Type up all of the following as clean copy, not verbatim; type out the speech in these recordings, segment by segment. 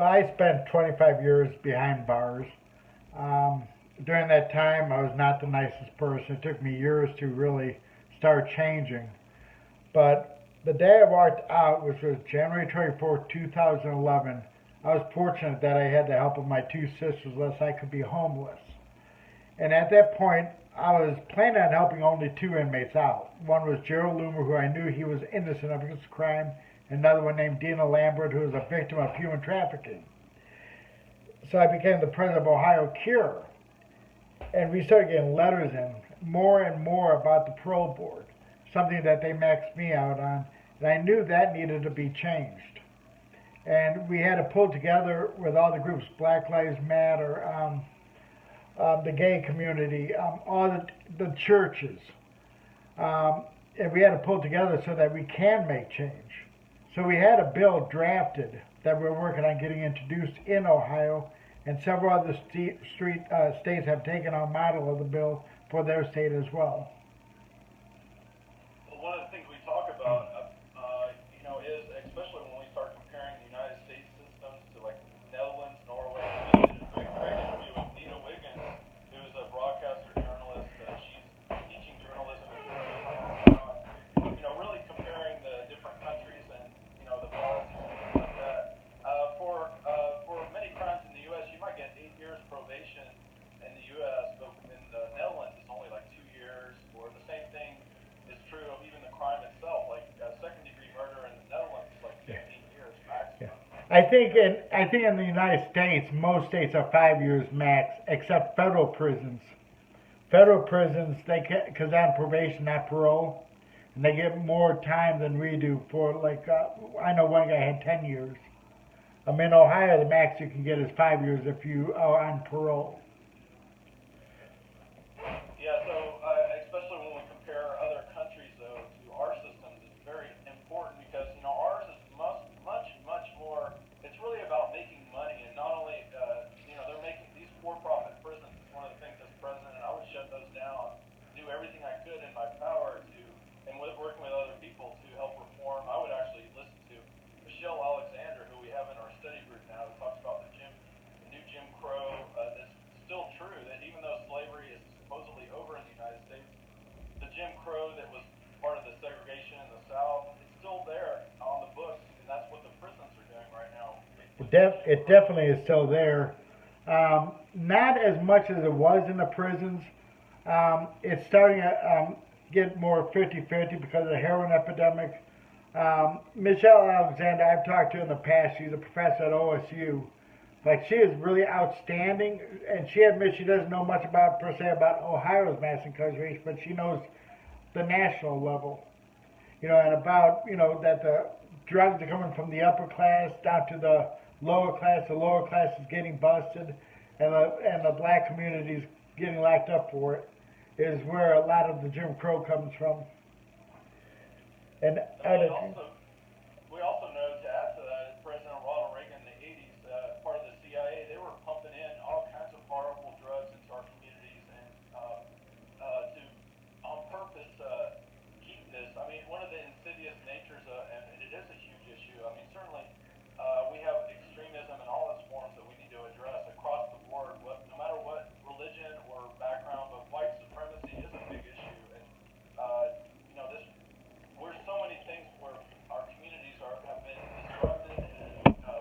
Well, I spent 25 years behind bars. Um, During that time, I was not the nicest person. It took me years to really start changing. But the day I walked out, which was January 24th, 2011, I was fortunate that I had the help of my two sisters, lest I could be homeless. And at that point, I was planning on helping only two inmates out. One was Gerald Loomer, who I knew he was innocent of this crime, and another one named Dina Lambert, who was a victim of human trafficking. So I became the president of Ohio Cure, and we started getting letters in more and more about the parole board, something that they maxed me out on, and I knew that needed to be changed. And we had to pull together with all the groups, Black Lives Matter, the gay community, all the churches, and we had to pull together so that we can make change. So we had a bill drafted that we're working on getting introduced in Ohio, and several other states have taken our model of the bill for their state as well. Well, one of the things we talk about, is especially when we start comparing the United States systems to like Netherlands, Norway. We did a great interview with Nina Wiggins, who's a broadcaster journalist. She's teaching journalism at really comparing the different countries and the policies and things like that. For many crimes in the U.S., you might get 8 years probation in the U.S., but in the Netherlands, it's only like 2 years. Or the same thing is true of even the crime itself, like second-degree murder in the Netherlands is like 15 years maximum. Yeah. I think in the United States, most states are 5 years max, except federal prisons. Federal prisons, they can, because they're on probation, not parole, and they get more time than we do for I know one guy had 10 years. In Ohio, the max you can get is 5 years if you are on parole. Yeah, so especially when we compare other countries, though, to our systems, it's very important because, ours is much more, it's really about making money, and not only, they're making these for-profit prisons. It's one of the things as president, I would shut those down, do everything I could in my power to, and working with other people to help reform. I would actually listen to Michelle Alexander, who we have in our study group now, who talks about the new Jim Crow. That's still true, that even though slavery is supposedly over in the United States, the Jim Crow that was part of the segregation in the South, it's still there on the books, and that's what the prisons are doing right now. It definitely is still there. Not as much as it was in the prisons. It's starting to get more 50-50 because of the heroin epidemic. Michelle Alexander, I've talked to in the past. She's a professor at OSU. But she is really outstanding, and she admits she doesn't know much about Ohio's mass incarceration, but she knows the national level, and about, that the drugs are coming from the upper class down to the lower class. The lower class is getting busted, and the black community is getting locked up for it, is where a lot of the Jim Crow comes from. And we also know, to add to that, President Ronald Reagan in the 80s, part of the CIA, they were pumping in all kinds of powerful drugs into our communities and to, on purpose, keep this. I mean, one of the insidious natures, and it is a huge issue. I mean, certainly we have extremism in all its forms that we need to address across the board, no matter what religion or background, but white supremacy is a big issue. And, we're so many things where our communities have been disrupted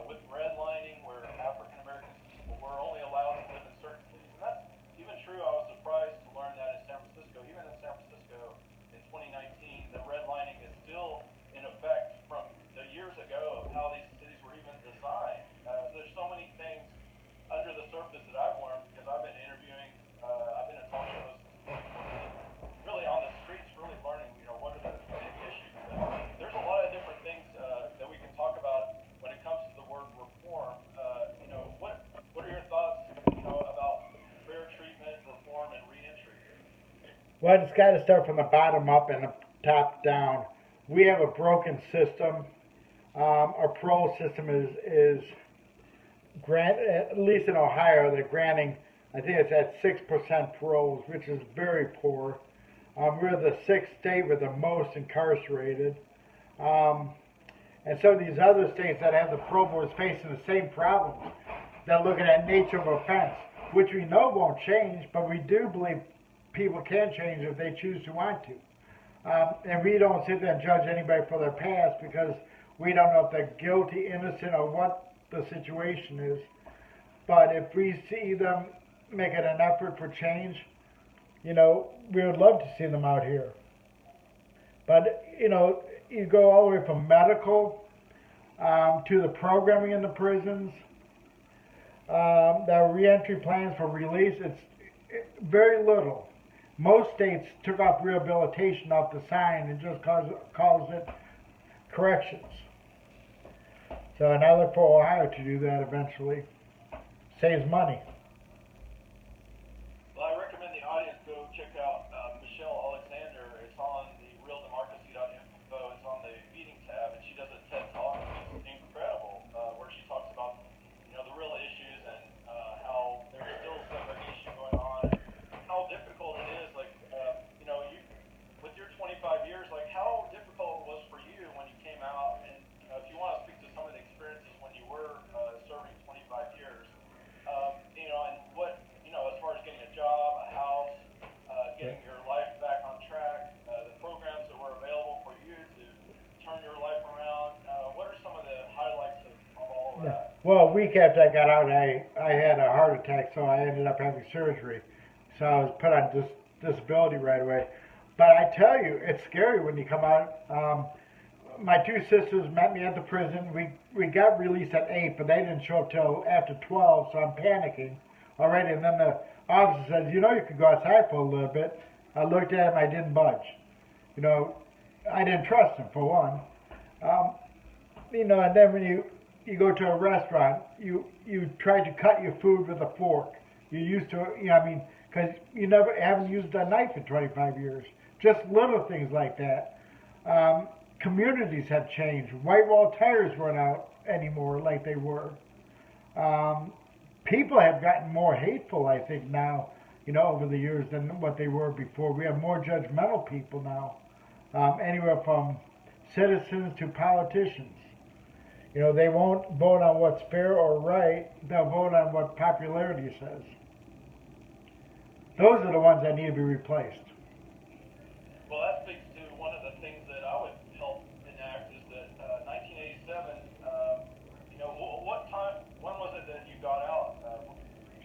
with redlining, where African Americans were only allowed to live in certain cities. And that's even true. I was surprised to learn that in San Francisco. Even in San Francisco in 2019, the redlining is still in effect from the years ago of how these cities were even designed. There's so many things under the surface that I've learned because I've been interviewing, I've been in talk shows, really on the streets, really learning, what are the big issues. There's a lot of different things that we can talk about when it comes to the word reform. What are your thoughts, about fair treatment, reform, and reentry? Well, it's got to start from the bottom up and the top down. We have a broken system. Our parole system is at least in Ohio, they're granting, I think it's at 6% paroles, which is very poor. We're the 6th state with the most incarcerated. And so these other states that have the pro boards facing the same problems, they're looking at nature of offense, which we know won't change, but we do believe people can change if they choose to want to. And we don't sit there and judge anybody for their past because we don't know if they're guilty, innocent, or what the situation is. But if we see them making an effort for change, we would love to see them out here. But, you go all the way from medical to the programming in the prisons, the reentry plans for release, it's very little. Most states took off rehabilitation off the sign and just calls it corrections. So, and I look for Ohio to do that eventually. Saves money. Well, I recommend the audience go check out Michelle Alexander. It's on the realdemocracy.info. It's on the feeding tab, and she does a TED Talk, which is incredible, where she talks about the real issues and how there's still segregation going on, and how difficult it is. Like you with your 25 years, like how difficult it was for you when you came out, and if you want to speak to some of the experiences when you were serving 25 years. And what, as far as getting a job, a house, getting your life back on track, the programs that were available for you to turn your life around, what are some of the highlights of all of that? Well, a week after I got out, I had a heart attack, so I ended up having surgery. So I was put on disability right away. But I tell you, it's scary when you come out. My two sisters met me at the prison. We got released at 8, but they didn't show up till after 12, so I'm panicking already. And then the officer says, you could go outside for a little bit. I looked at him, I didn't budge. I didn't trust him, for one. And then when you go to a restaurant, you try to cut your food with a fork. You're used to it, because you haven't used a knife in 25 years. Just little things like that. Communities have changed. White wall tires weren't out anymore like they were. People have gotten more hateful, I think, now, over the years than what they were before. We have more judgmental people now, anywhere from citizens to politicians. They won't vote on what's fair or right. They'll vote on what popularity says. Those are the ones that need to be replaced. Well, that speaks to one of the things that I would help enact is that 1987, what time, when was it that you got out?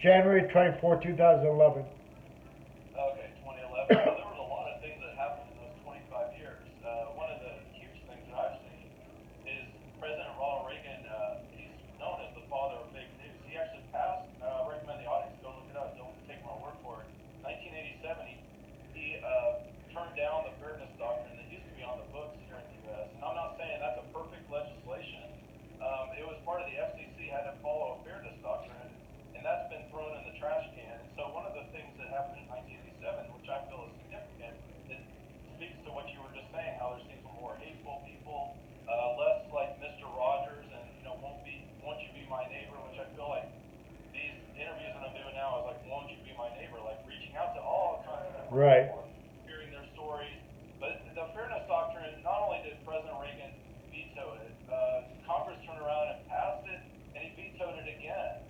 January 24, 2011. Okay, 2011. So there was a lot of things that happened in those 25 years. One of the huge things that I've seen is President Ronald Reagan, he's known as the father of fake news. He actually passed, I recommend the audience go look it up, don't take my word for it. 1987, he turned down the fairness doctrine that used to be on the books here in the U.S. And I'm not saying that's a perfect legislation. It was part of the FCC had to follow a fairness doctrine, and that's been thrown in the trash can. And so one of the things that happened in 1987, which I feel is significant, it speaks to what you were just saying, how there seems more hateful people, less like Mr. Rogers and won't you be my neighbor, which I feel like these interviews that I'm doing now is like, won't you be my neighbor, like reaching out to all kinds of people. Right. Hearing their stories. But the fairness doctrine, not only did President Reagan veto it, Congress turned around and passed it, and he vetoed it again.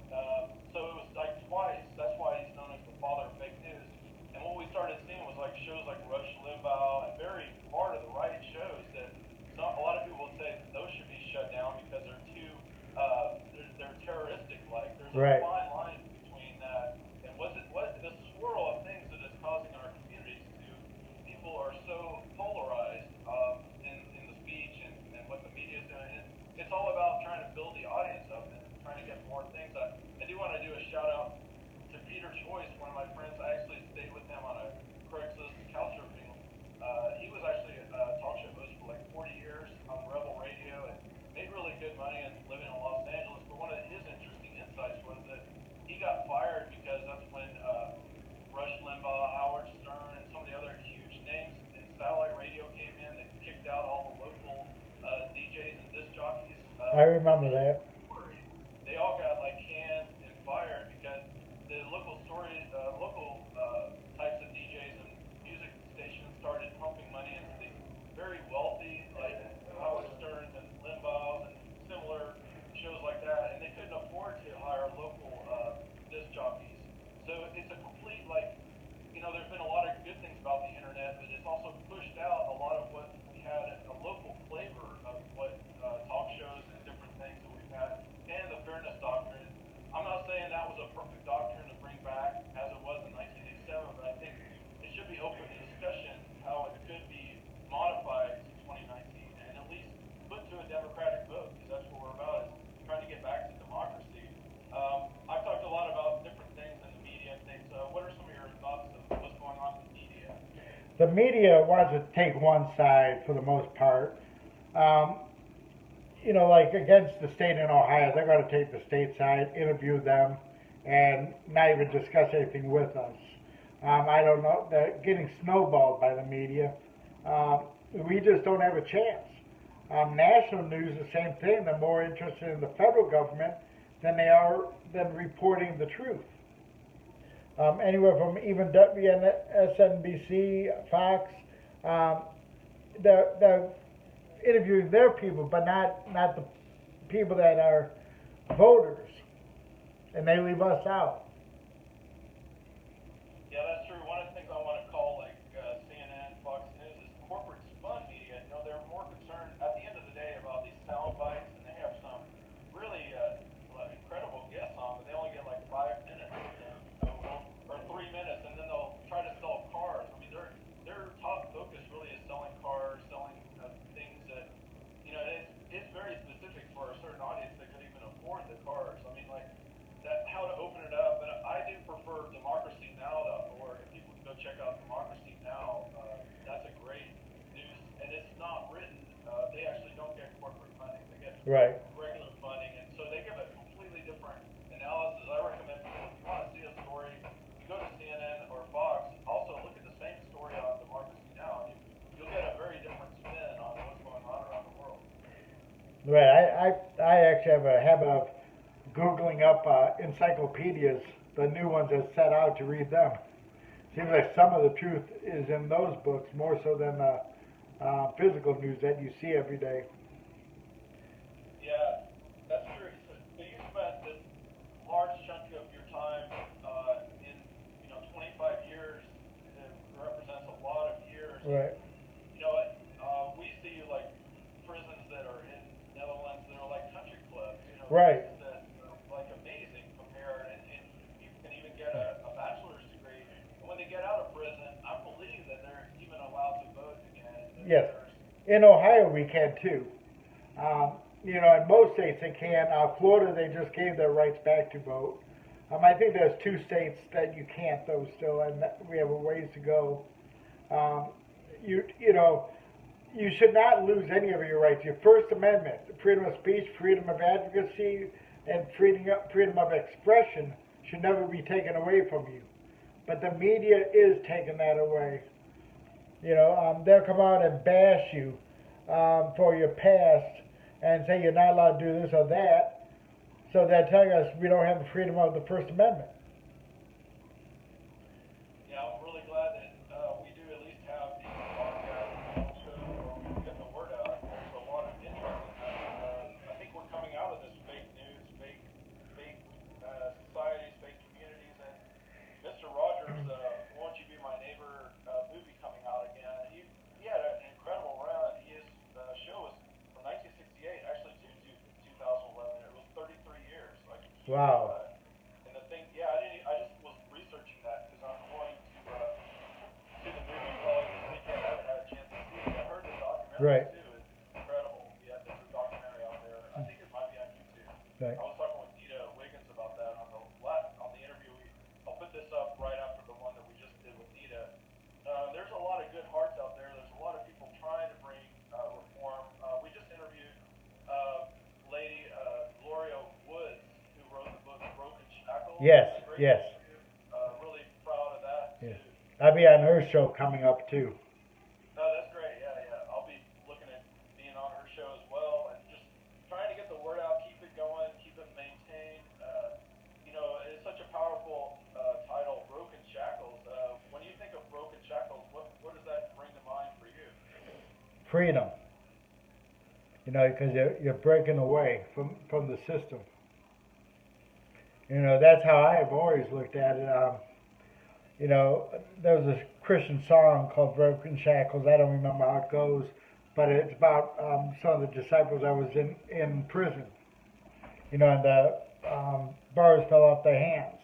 So it was like twice. That's why he's known as the father of fake news. And what we started seeing was like shows like Rush Limbaugh and very far to the right shows that a lot of people would say that those should be shut down because they're too they're terroristic. Like there's right. a fine line between that and what the swirl of things that is causing our communities to people are so polarized in the speech and what the media is doing. It's all about trying to build the audience up and trying to get more things. I do want to do a shout out to Peter Choice, one of my friends. I actually stayed with him on a Craigslist couch surfing. He was actually a talk show host for like 40 years on Rebel Radio and made really good money and living in Los Angeles. But one of his interesting insights was that he got fired because that's when Rush Limbaugh, Howard Stern, and some of the other huge names in satellite radio came in. They kicked out all the local DJs and disc jockeys. I remember that. They all got like canned and fired because the local types of DJs and music stations started pumping money into the very wealthy, like Howard Stern and Limbaugh the media wants to take one side for the most part. Um, like against the state in Ohio, they're going to take the state side, interview them, and not even discuss anything with us. I don't know. They're getting snowballed by the media. We just don't have a chance. National news, the same thing. They're more interested in the federal government than they are than reporting the truth. Anywhere from even WSNBC, Fox, they're interviewing their people, but not the people that are voters, and they leave us out. Yeah, that's true. One of the things I want to call CNN, Fox News is corporate spun media. They're more concerned at the end of the day about these sound bites, and they have some really incredible guests on, but they only get like 5 minutes, or 3 minutes, and then they'll try to sell cars. I mean, their top focus really is selling cars, selling things that it's very specific for a certain audience that could even afford the cars. I mean, like that, how to open it up. But I do prefer Democracy Now.org. If people can go check out Democracy Now, that's a great news, and it's not written. They actually don't get corporate funding. They get Right. regular funding, and so they give a completely different analysis. I recommend people, if you want to see a story, you go to CNN or Fox. Also, look at the same story on Democracy Now, and you'll get a very different spin on what's going on around the world. Right. I actually have a habit of Googling up encyclopedias, the new ones that set out to read them. Seems like some of the truth is in those books more so than the physical news that you see every day. Yeah, that's true. So you spent this large chunk of your time in 25 years. It represents a lot of years. Right. We see like prisons that are in Netherlands that are like country clubs. Right. That like amazing compared, and people can even get a bachelor's degree. And when they get out of prison, I believe that they're even allowed to vote again. Yes. In Ohio, we can too. In most states they can. Florida, they just gave their rights back to vote. I think there's 2 states that you can't though still, and we have a ways to go. You should not lose any of your rights. Your First Amendment, freedom of speech, freedom of advocacy, and freedom of expression should never be taken away from you. But the media is taking that away. They'll come out and bash you for your past and say you're not allowed to do this or that. So they're telling us we don't have the freedom of the First Amendment. Yeah, I'm really glad that we do at least have these podcasts shows where we can get the word out. There's a lot of interest in that. I think we're coming out of this fake news, fake societies, fake communities, and Mr. Rogers, Won't You Be My Neighbor movie coming out again. He had an incredible run. His show was from 1968 actually to 2011. It was 33 years. Wow. And the thing, yeah, I just was researching that because I'm going to see the movie probably this weekend. I haven't had a chance to see it. I heard the documentary Right. too. It's incredible. Yeah, there's a documentary out there. I think it might be on YouTube. Right. I was talking with Nita Wiggins about that on the interview. I'll put this up right after the one that we just did with Nita. There's a lot of good hearts out there. There's a lot of people trying to bring reform. We just interviewed lady Gloria Woods, who wrote the book Broken Shackles. Yes. Yes. Really proud of that. Yes. I'll be on her show coming up too. No, that's great. Yeah. I'll be looking at being on her show as well, and just trying to get the word out, keep it going, keep it maintained. It's such a powerful title, Broken Shackles. When you think of Broken Shackles, what does that bring to mind for you? Freedom. Because you're breaking away from the system. That's how I have always looked at it. There was a Christian song called Broken Shackles. I don't remember how it goes, but it's about some of the disciples that was in prison. And the bars fell off their hands.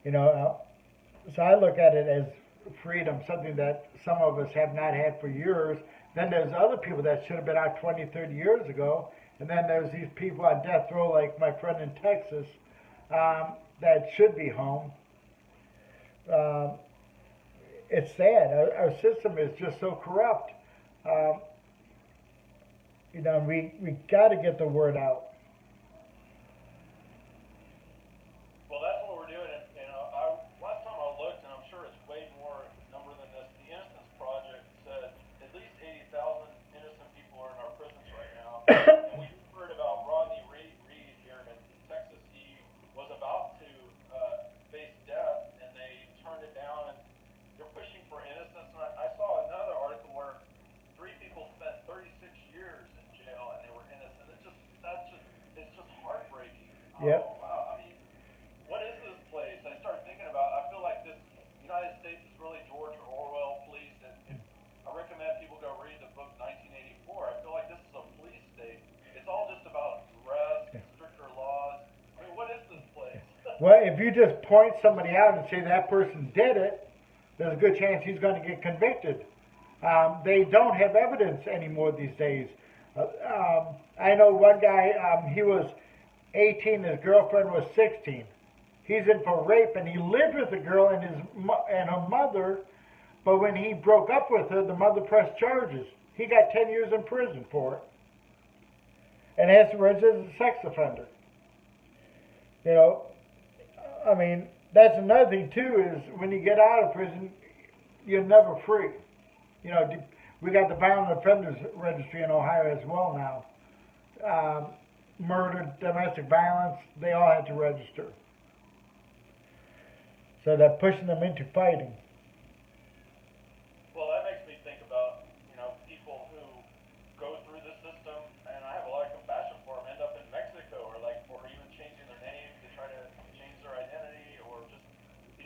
So I look at it as freedom, something that some of us have not had for years. Then there's other people that should have been out 20, 30 years ago. And then there's these people on death row, like my friend in Texas, that should be home. it's sad. Our system is just so corrupt. Um, we got to get the word out. Well, that's what we're doing. And last time I looked, and I'm sure it's way more number than this. The Innocence Project said at least 80,000 innocent people are in our prisons right now. And we heard about Rodney Reed here in Texas. He was about to face death, and they turned it down. And they're pushing for innocence. And I saw another article where 3 people spent 36 years in jail, and they were innocent. It's just heartbreaking. Yep. Oh, wow. I mean, what is this place? I started thinking about. I feel like this United States is really George Orwell police, and I recommend people go read the book 1984. I feel like this is a police state. It's all just about arrest, stricter laws. I mean, what is this place? Well, if you just point somebody out and say that person did it, there's a good chance he's going to get convicted. They don't have evidence anymore these days. I know one guy, he was 18, his girlfriend was 16. He's in for rape, and he lived with the girl and her mother, but when he broke up with her, the mother pressed charges. He got 10 years in prison for it, and has to register as a sex offender. I mean, that's another thing too, is when you get out of prison, you're never free. We got the Violent Offenders Registry in Ohio as well now. Murder, domestic violence, they all had to register. So they're pushing them into fighting. Well, that makes me think about, people who go through the system, and I have a lot of compassion for them, end up in Mexico, or even changing their name to try to change their identity, or just,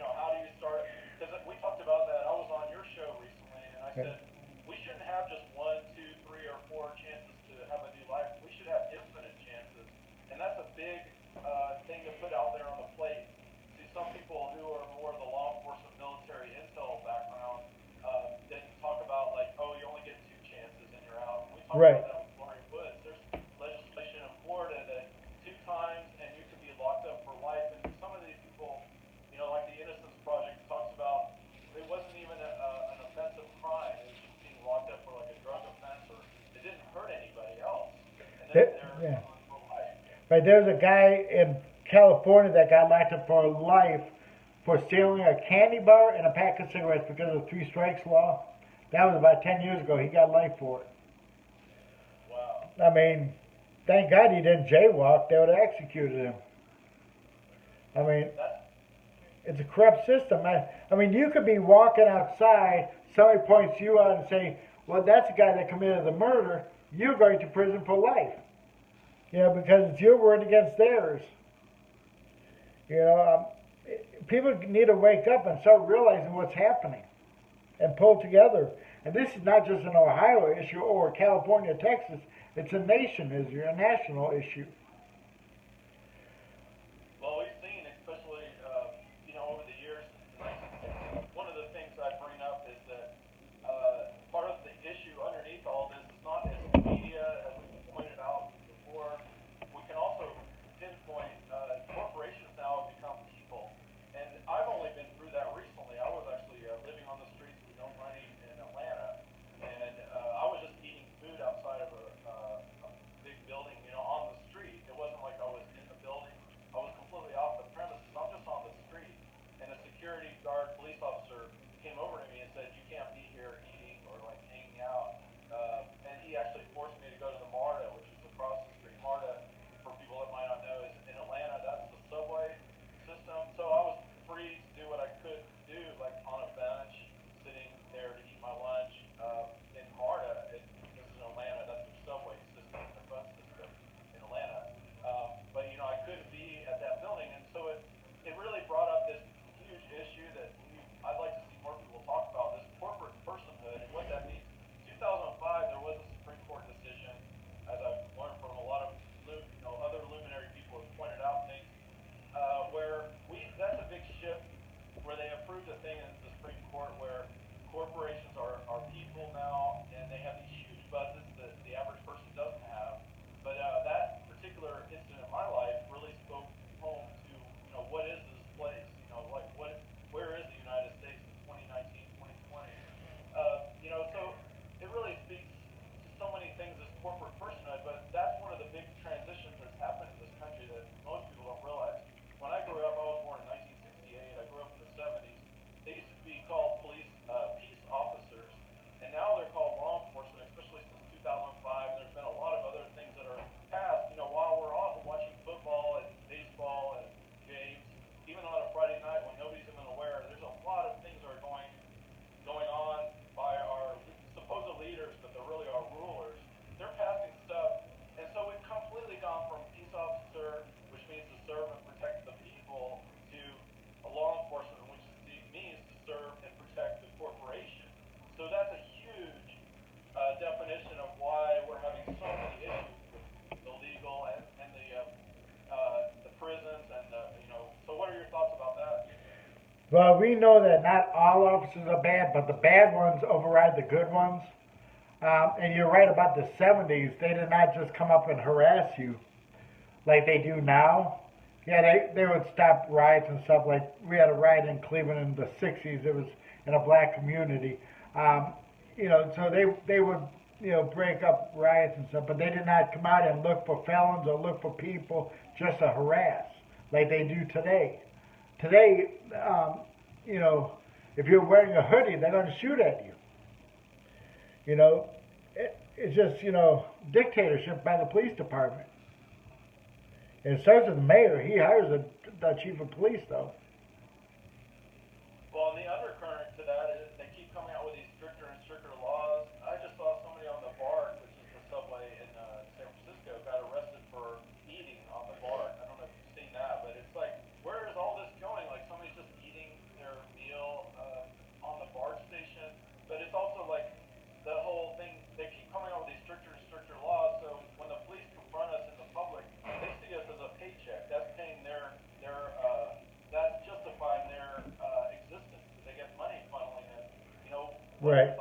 how do you start? Because we talked about that. I was on your show recently, and I said, we shouldn't have just 1, 2, 3, or 4 chances to have a new life. We should have infinite chances. And that's a big thing to put out there on the plate. See, some people who are more of the law enforcement, military, intel background, they talk about you only get 2 chances and you're out. We talked Right. about that with Lori Woods. There's legislation in Florida that 2 times and you can be locked up for life. And some of these people, like the Innocence Project talks about, it wasn't even an offensive crime. It was just being locked up for a drug offense, or it didn't hurt anybody else. And then they're on for life. Right, there's a guy in California that got locked up for life for stealing a candy bar and a pack of cigarettes because of the 3 strikes law. That was about 10 years ago. He got life for it. Wow. I mean, thank God he didn't jaywalk. They would have executed him. I mean, it's a corrupt system. I mean, you could be walking outside, somebody points you out and say, well, that's the guy that committed the murder. You're going to prison for life. Because it's your word against theirs. People need to wake up and start realizing what's happening and pull together. And this is not just an Ohio issue or California, Texas. It's a nation issue, a national issue. Well, we've seen, especially, over the years, one of the things I bring up is that part of the issue underneath all this is not as media, as we pointed out before. We can also pinpoint corporations now have become people. And I've only been through that recently. I was actually living on the streets with no money in Atlanta, and I was just eating food outside of a big building, on the street. corporate personhood, but that's one of the big transitions that's happened in this country that most people don't realize. When I grew up, I was born in 1968. I grew up in the 70s. They used to be called peace officers, and now they're called law enforcement, especially since 2005. There's been a lot of other things that are passed. While we're off watching football and baseball and games, even on a Friday night when nobody's even aware, there's a lot of things that are going on by our supposed leaders, but they're really our rulers. They're passing stuff, and so we've completely gone from peace officer, which means to serve and protect the people, to a law enforcement, which means to serve and protect the corporation. So that's a huge definition of why we're having so many issues with the legal and the prisons and So what are your thoughts about that? Well, we know that not all officers are bad, but the bad ones override the good ones. And you're right about the 70s. They did not just come up and harass you like they do now. Yeah, they would stop riots and stuff. Like we had a riot in Cleveland in the 60s. It was in a black community. So they would break up riots and stuff, but they did not come out and look for felons or look for people just to harass like they do today. Today, if you're wearing a hoodie, they're going to shoot at you. It's just, dictatorship by the police department. It starts with the mayor. He hires the chief of police, though. Well, and the undercurrent to that is they keep coming out with these stricter and stricter laws. I just saw somebody on the BART, which is the subway in San Francisco, got arrested for eating on the BART. I don't know if you've seen that, but it's like, where is all this going? Like somebody's just eating their meal on the BART station. But it's also like the whole thing, they keep coming out with these stricter and stricter laws. So when the police confront us in the public, they see us as a paycheck. That's paying that's justifying their existence. They get money funneling in. Right.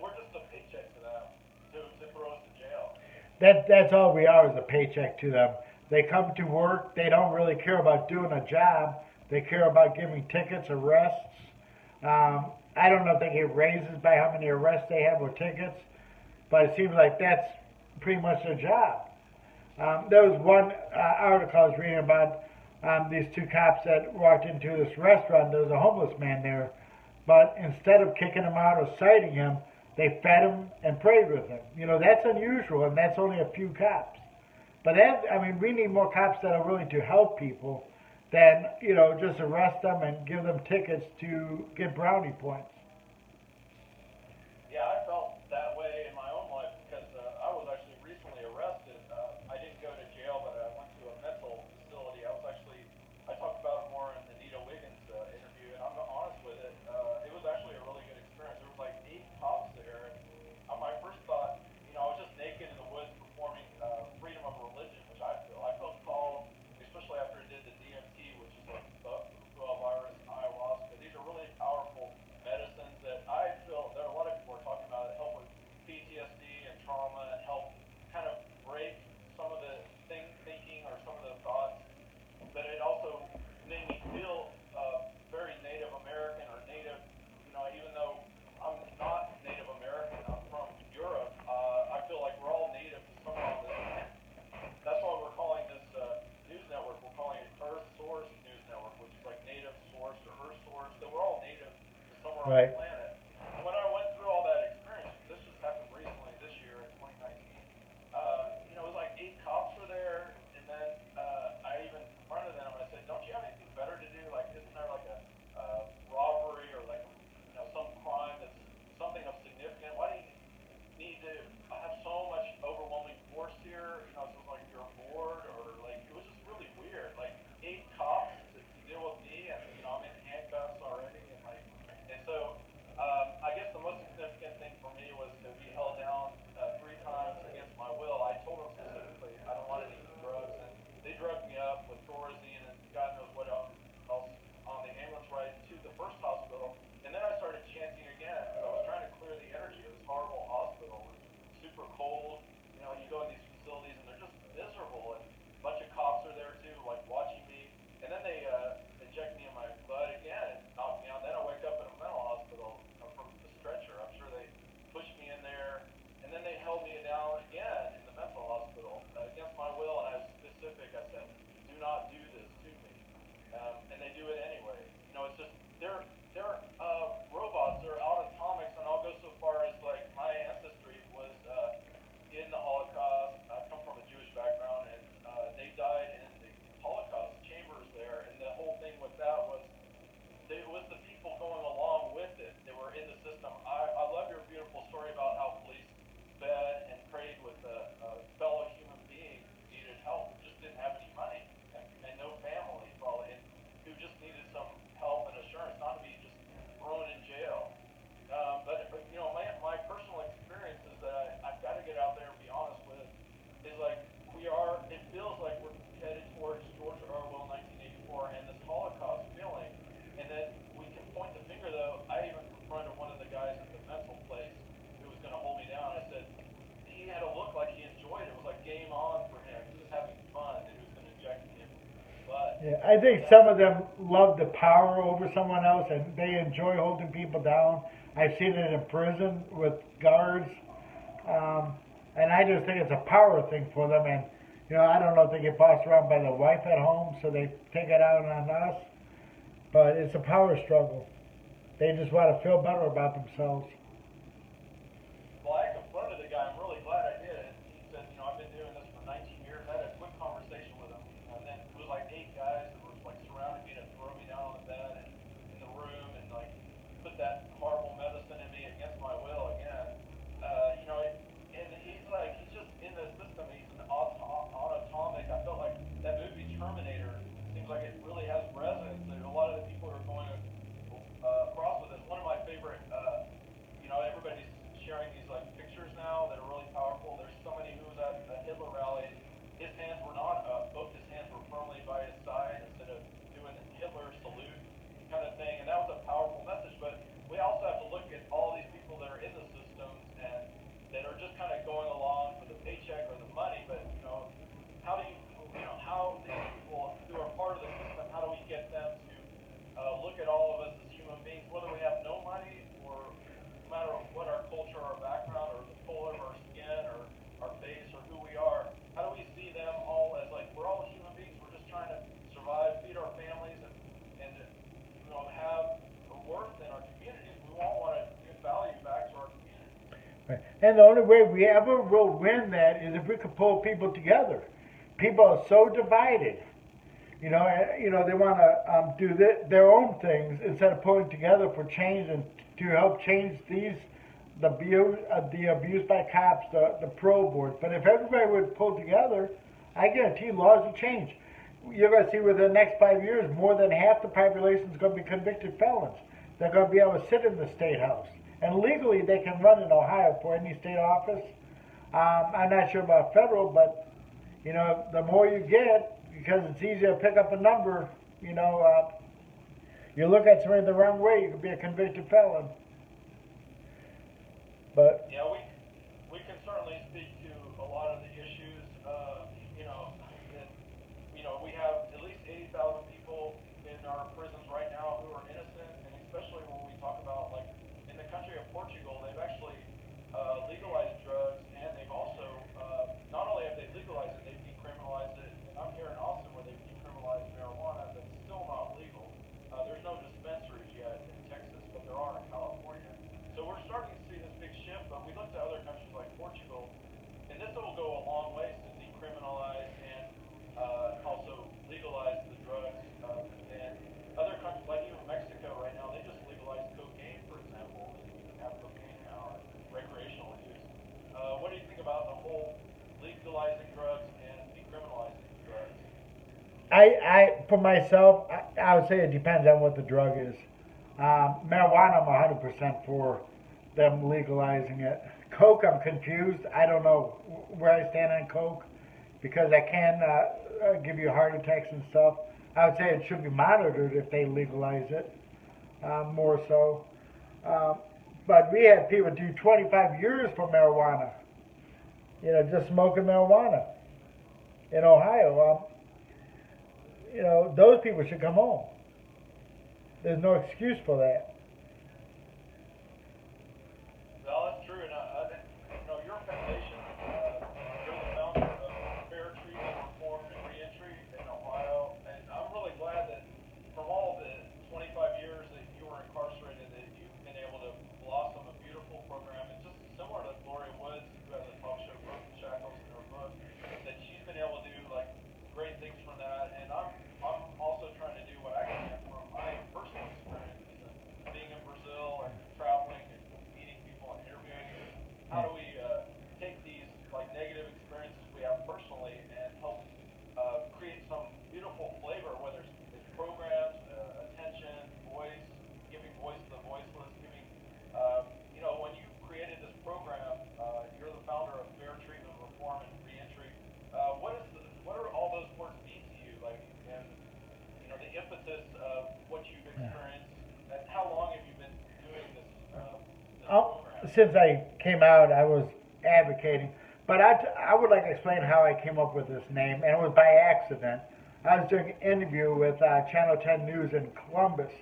We're just a paycheck to them to throw us to jail. That's all we are, is a paycheck to them. They come to work. They don't really care about doing a job. They care about giving tickets, arrests. I don't know if they get raises by how many arrests they have or tickets, but it seems like that's pretty much their job. There was one article I was reading about these two cops that walked into this restaurant. There was a homeless man there, but instead of kicking him out or citing him, they fed him and prayed with him. That's unusual, and that's only a few cops. But we need more cops that are willing to help people than, just arrest them and give them tickets to get brownie points. Yeah, I felt that way in my own life because I was actually recently arrested. I didn't go to jail, but I went to a mental facility. I talked about it more in the Nita Wiggins interview, and I'm honest with it. It was actually a really good experience. There was like 8 cops there, and my first thought, I was just naked in the woods performing freedom of religion, which I felt called, especially after I did the DMT, which is like the virus, ayahuasca. These are really powerful medicines that I feel that a lot of people are talking about that help with PTSD and trauma and help kind of break some of the thinking or some of the thoughts. But it also made me feel very Native American or Native, even though I'm not Native American, I'm from Europe, I feel like we're all Native to someone on this planet. That's why we're calling this news network, we're calling it Earth Source News Network, which is like Native Source or Earth Source, that we're all Native to somewhere on the planet. And when I went through all that experience, this just happened recently this year in 2019, it was like 8 cops were there, and then I even confronted them and I said, don't you have anything better to do? Like, isn't there like a robbery or like, some crime that's something of significance? Why do you need to have so much overwhelming force here? So it's like you're bored or like, it was just really weird. Like 8 cops to deal with me and, I'm in handcuffs already and so Yeah, I think some of them love the power over someone else, and they enjoy holding people down. I've seen it in prison with guards, um, and I just think it's a power thing for them. And I don't know if they get bossed around by the wife at home, so they take it out on us. But it's a power struggle. They just want to feel better about themselves. Well, I confronted the guy. I'm really glad I did. He said, I've been doing this for 19 years. I had a quick conversation with him, and then it was like 8 guys that were like surrounding me to throw me down on the bed and in the room and like put that horrible medicine in me against my will again. And he's like, he's just in the system. He's an autonomic. I felt like that movie Terminator seems like it really has resonance. There a lot of the people who are going across with this. One of my favorite, everybody's sharing these like pictures now that are really powerful. There's somebody who was at a Hitler rally. His hands were not up. Both his hands were firmly by his side instead of doing the Hitler salute kind of thing. And that was a powerful message. But we also have to look at all these people that are in the systems and that are just kind of going along for the paycheck or the money. But how do how these people who are part of the system, how do we get them to look at all of us as human beings, whether we have no money or no matter what our culture, our background, or the color of our skin, or our face, or who we are, how do we see them all as like we're all human beings? We're just trying to survive, feed our families, and have a worth in our communities. We all want to give value back to our community. Right. And the only way we ever will win that is if we can pull people together. People are so divided. They want to do their own things instead of pulling together for change and to help change the abuse by cops, the parole board. But if everybody would pull together, I guarantee laws will change. You're going to see within the next 5 years, more than half the population is going to be convicted felons. They're going to be able to sit in the state house, and legally they can run in Ohio for any state office. I'm not sure about federal, but the more you get, because it's easier to pick up a number, you look at somebody the wrong way, you could be a convicted felon. But yeah, we can certainly speak to a lot of the issues. We have at least 80,000 people in our prisons right now who are innocent, and especially when we talk about like in the country of Portugal, they've actually legalized drugs, and they've also not only have they legalized it, they've decriminalized it. And I'm here in Austin where they've decriminalized marijuana, but it's still not legal. There's no dispensaries yet in Texas, but there are in California. So we're starting to see this big shift, but we look to other countries like Portugal, and this will go a long way to decriminalize and also legalize the drugs. And other countries like even Mexico right now, they just legalized cocaine, for example. You can have cocaine now, recreational use. What do you think about the whole legalizing drugs and decriminalizing drugs? for myself, I would say it depends on what the drug is. Marijuana, I'm 100% for them legalizing it. Coke, I'm confused. I don't know where I stand on Coke because I can give you heart attacks and stuff. I would say it should be monitored if they legalize it, more so. But we had people do 25 years for marijuana, just smoking marijuana in Ohio. Those people should come home. There's no excuse for that. Well, that's true. And your foundation, you're the founder of Fair Treatment Reform and Reentry in Ohio, and I'm really glad that from all the 25 years that you were incarcerated, that you've been able to blossom a beautiful program. It's just similar to Gloria Woods, who has a talk show, Broken Shackles, in her book, that she's been able to do like great things from that. And I'm also trying to do what I can from my personal experiences and being in Brazil and traveling and meeting people and interviewing. How do we take these like negative experiences we have personally and help create some beautiful flavor, whether it's programs, attention, voice, giving voice to the voiceless, giving, when you created this program, you're the founder of Fair Treatment Reform and Reentry. What are all those words mean to you? Like, and the impetus of what you've experienced, and how long have you been doing this program? Since I came out, I was advocating. But I would like to explain how I came up with this name, and it was by accident. I was doing an interview with Channel 10 News in Columbus,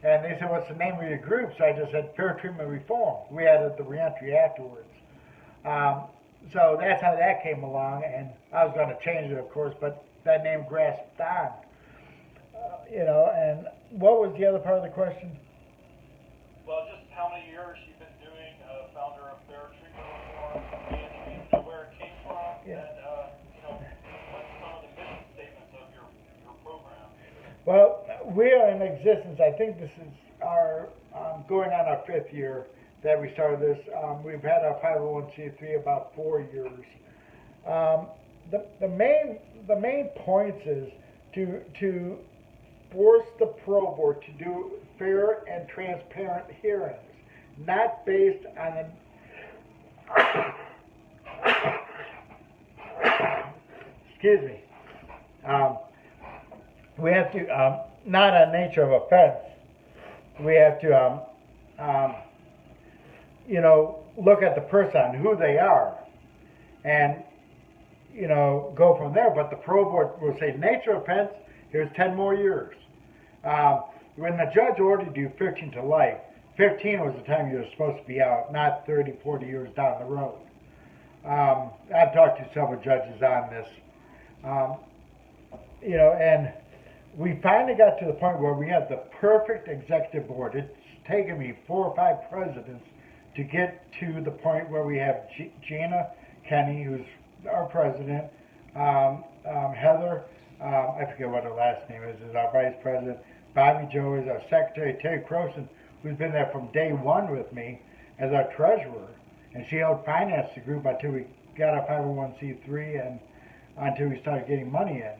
and they said, "What's the name of your group?" So I just said, "Fair Treatment Reform." We added the reentry afterwards. Um, so that's how that came along, and I was going to change it, of course, but that name grasped on. And what was the other part of the question? Well, just how many years you've been doing founder of Fair Treatment Reform, and where it came from, Yeah. and what's some of the mission statements of your program? Well, we are in existence. I think this is our going on our 5th year that we started this. We've had our 501c3 about 4 years. The main points is to force the pro board to do fair and transparent hearings, not based on excuse me. We have to not a nature of offense. We have to look at the person, who they are, and go from there. But the pro board will say, nature of offense, here's 10 more years. When the judge ordered you 15 to life, 15 was the time you were supposed to be out, not 30, 40 years down the road. I've talked to several judges on this. And we finally got to the point where we had the perfect executive board. It's taken me 4 or 5 presidents to get to the point where we have Gina Kenny, who's our president, Heather, I forget what her last name is our vice president, Bobby Joe is our secretary, Terry Croson, who's been there from day one with me as our treasurer, and she helped finance the group until we got our 501c3 and until we started getting money in.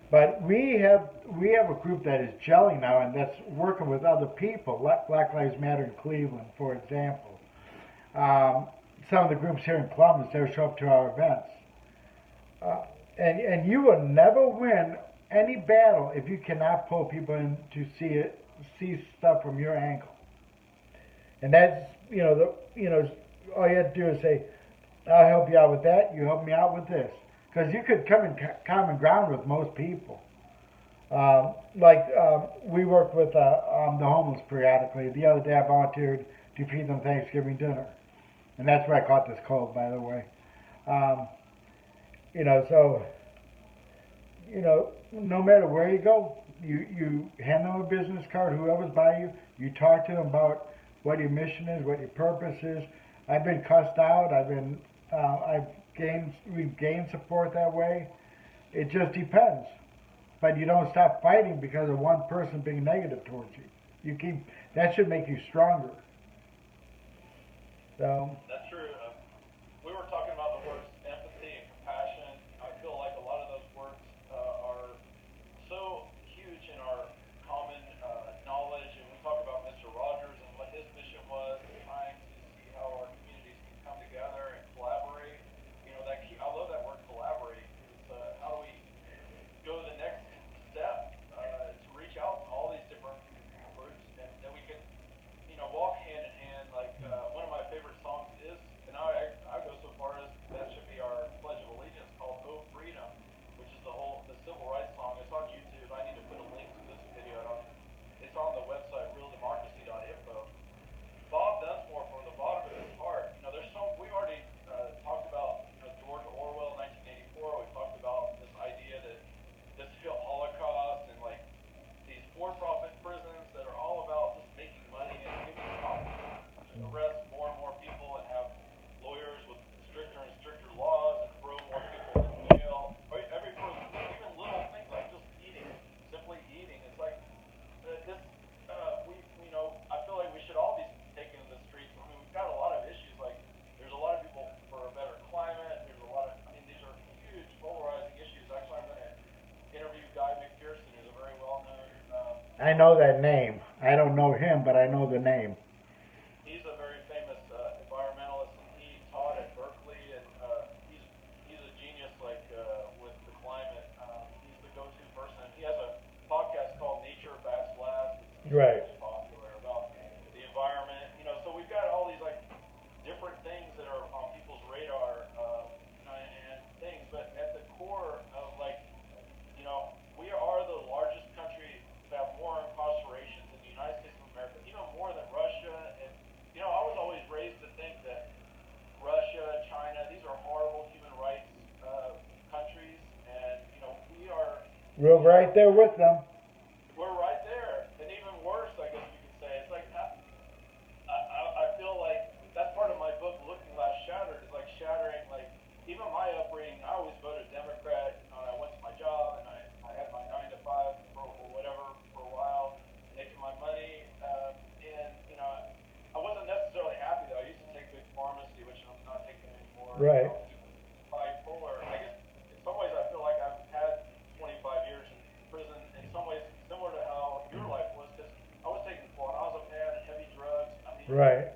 But we have a group that is gelling now, and that's working with other people, like Black Lives Matter in Cleveland, for example. Some of the groups here in Columbus, they'll show up to our events. And you will never win any battle if you cannot pull people in to see stuff from your angle. And that's all you have to do is say, "I'll help you out with that. You help me out with this." Because you could come in common ground with most people. We work with the homeless periodically. The other day I volunteered to feed them Thanksgiving dinner. And that's where I caught this cold, by the way. No matter where you go, you hand them a business card, whoever's by you, you talk to them about what your mission is, what your purpose is. I've been cussed out. We've gained support that way. It just depends. But you don't stop fighting because of one person being negative towards you. That should make you stronger. So. That's true. We were talking about the words empathy and compassion. I feel like a lot of those words are so huge in our common knowledge. And we talk about Mr. Rogers and what his mission was, trying to see how our communities can come together and collaborate. I love that word collaborate. Because how do we go to the next step to reach out to all these different groups and that we can, walk hand in hand. Like one of my favorite songs is, and I go so far as that should be our Pledge of Allegiance, called "Oh Freedom," which is the civil rights song. It's on YouTube. I need to put a link to this video. It's on the website realdemocracy.info. Bob Dunsmore, from the bottom of his heart, we've already talked about George Orwell, 1984. We've talked about this idea that this Holocaust and like these for-profit prisons that are all about just making money and giving profit to arrest more and more people and have lawyers with stricter and stricter laws and throw more people in jail. Even little things like just eating, simply eating. It's like this. I feel like we should all be taking to the streets. I mean, we've got a lot of issues. Like there's a lot of people for a better climate. There's a lot of. These are huge polarizing issues. Actually, I'm going to interview Guy McPherson, who's a very well-known. I know that name. I don't know him, but I know the name. He's a very famous environmentalist, and he taught at Berkeley, and he's a genius, with the climate. He's the go-to person. He has a podcast called Nature Bats Last. It's Right. popular about the environment. So we've got all these different things that are on people's radar, and things. But at the core of We're right there with them. We're right there, and even worse, I guess you could say. It's like I feel like that's part of my book, Looking Glass Shattered, is like shattering, like, even my upbringing. I always voted Democrat. You know, and I went to my job, and I had my 9 to 5 or whatever for a while, making my money, and, you know, I wasn't necessarily happy, though. I used to take big pharmacy, which I'm not taking anymore. Right. Bipolar. I guess, in some ways, I feel like I've had 25 years in prison, in some ways, similar to how your life was, because I was taking clonazepam and heavy drugs. I mean, Right.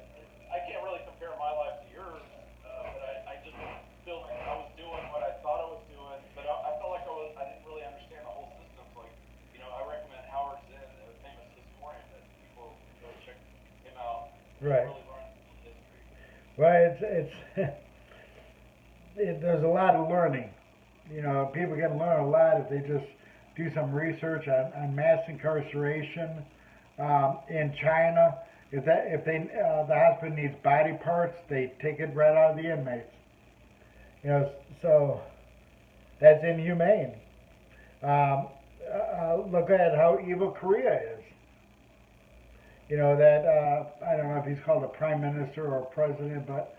I can't really compare my life to yours, but I just feel like I was doing what I thought I was doing, but I felt like I didn't really understand the whole system. So, like, you know, I recommend Howard Zinn, the famous historian, that people go check him out. Right. Really learn history. Well, there's a lot of learning. You know, people can learn a lot if they just do some research on mass incarceration in China. If the hospital needs body parts, they take it right out of the inmates. You know, so that's inhumane. Look at how evil Korea is. You know that I don't know if he's called a prime minister or a president, but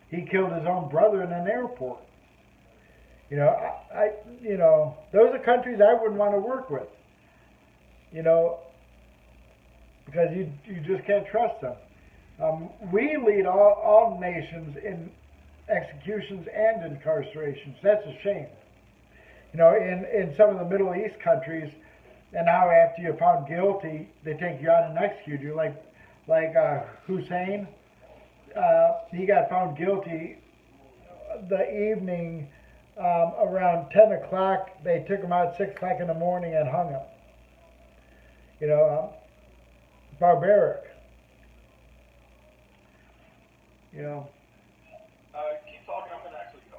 he killed his own brother in an airport. You know, you know, those are countries I wouldn't want to work with. You know, because you just can't trust them. We lead all nations in executions and incarcerations. That's a shame. You know, in some of the Middle East countries, and now after you're found guilty, they take you out and execute you. Like Hussein, he got found guilty the evening around 10 o'clock. They took him out at 6 o'clock in the morning and hung him. You know, barbaric. You know. Keep talking. I'm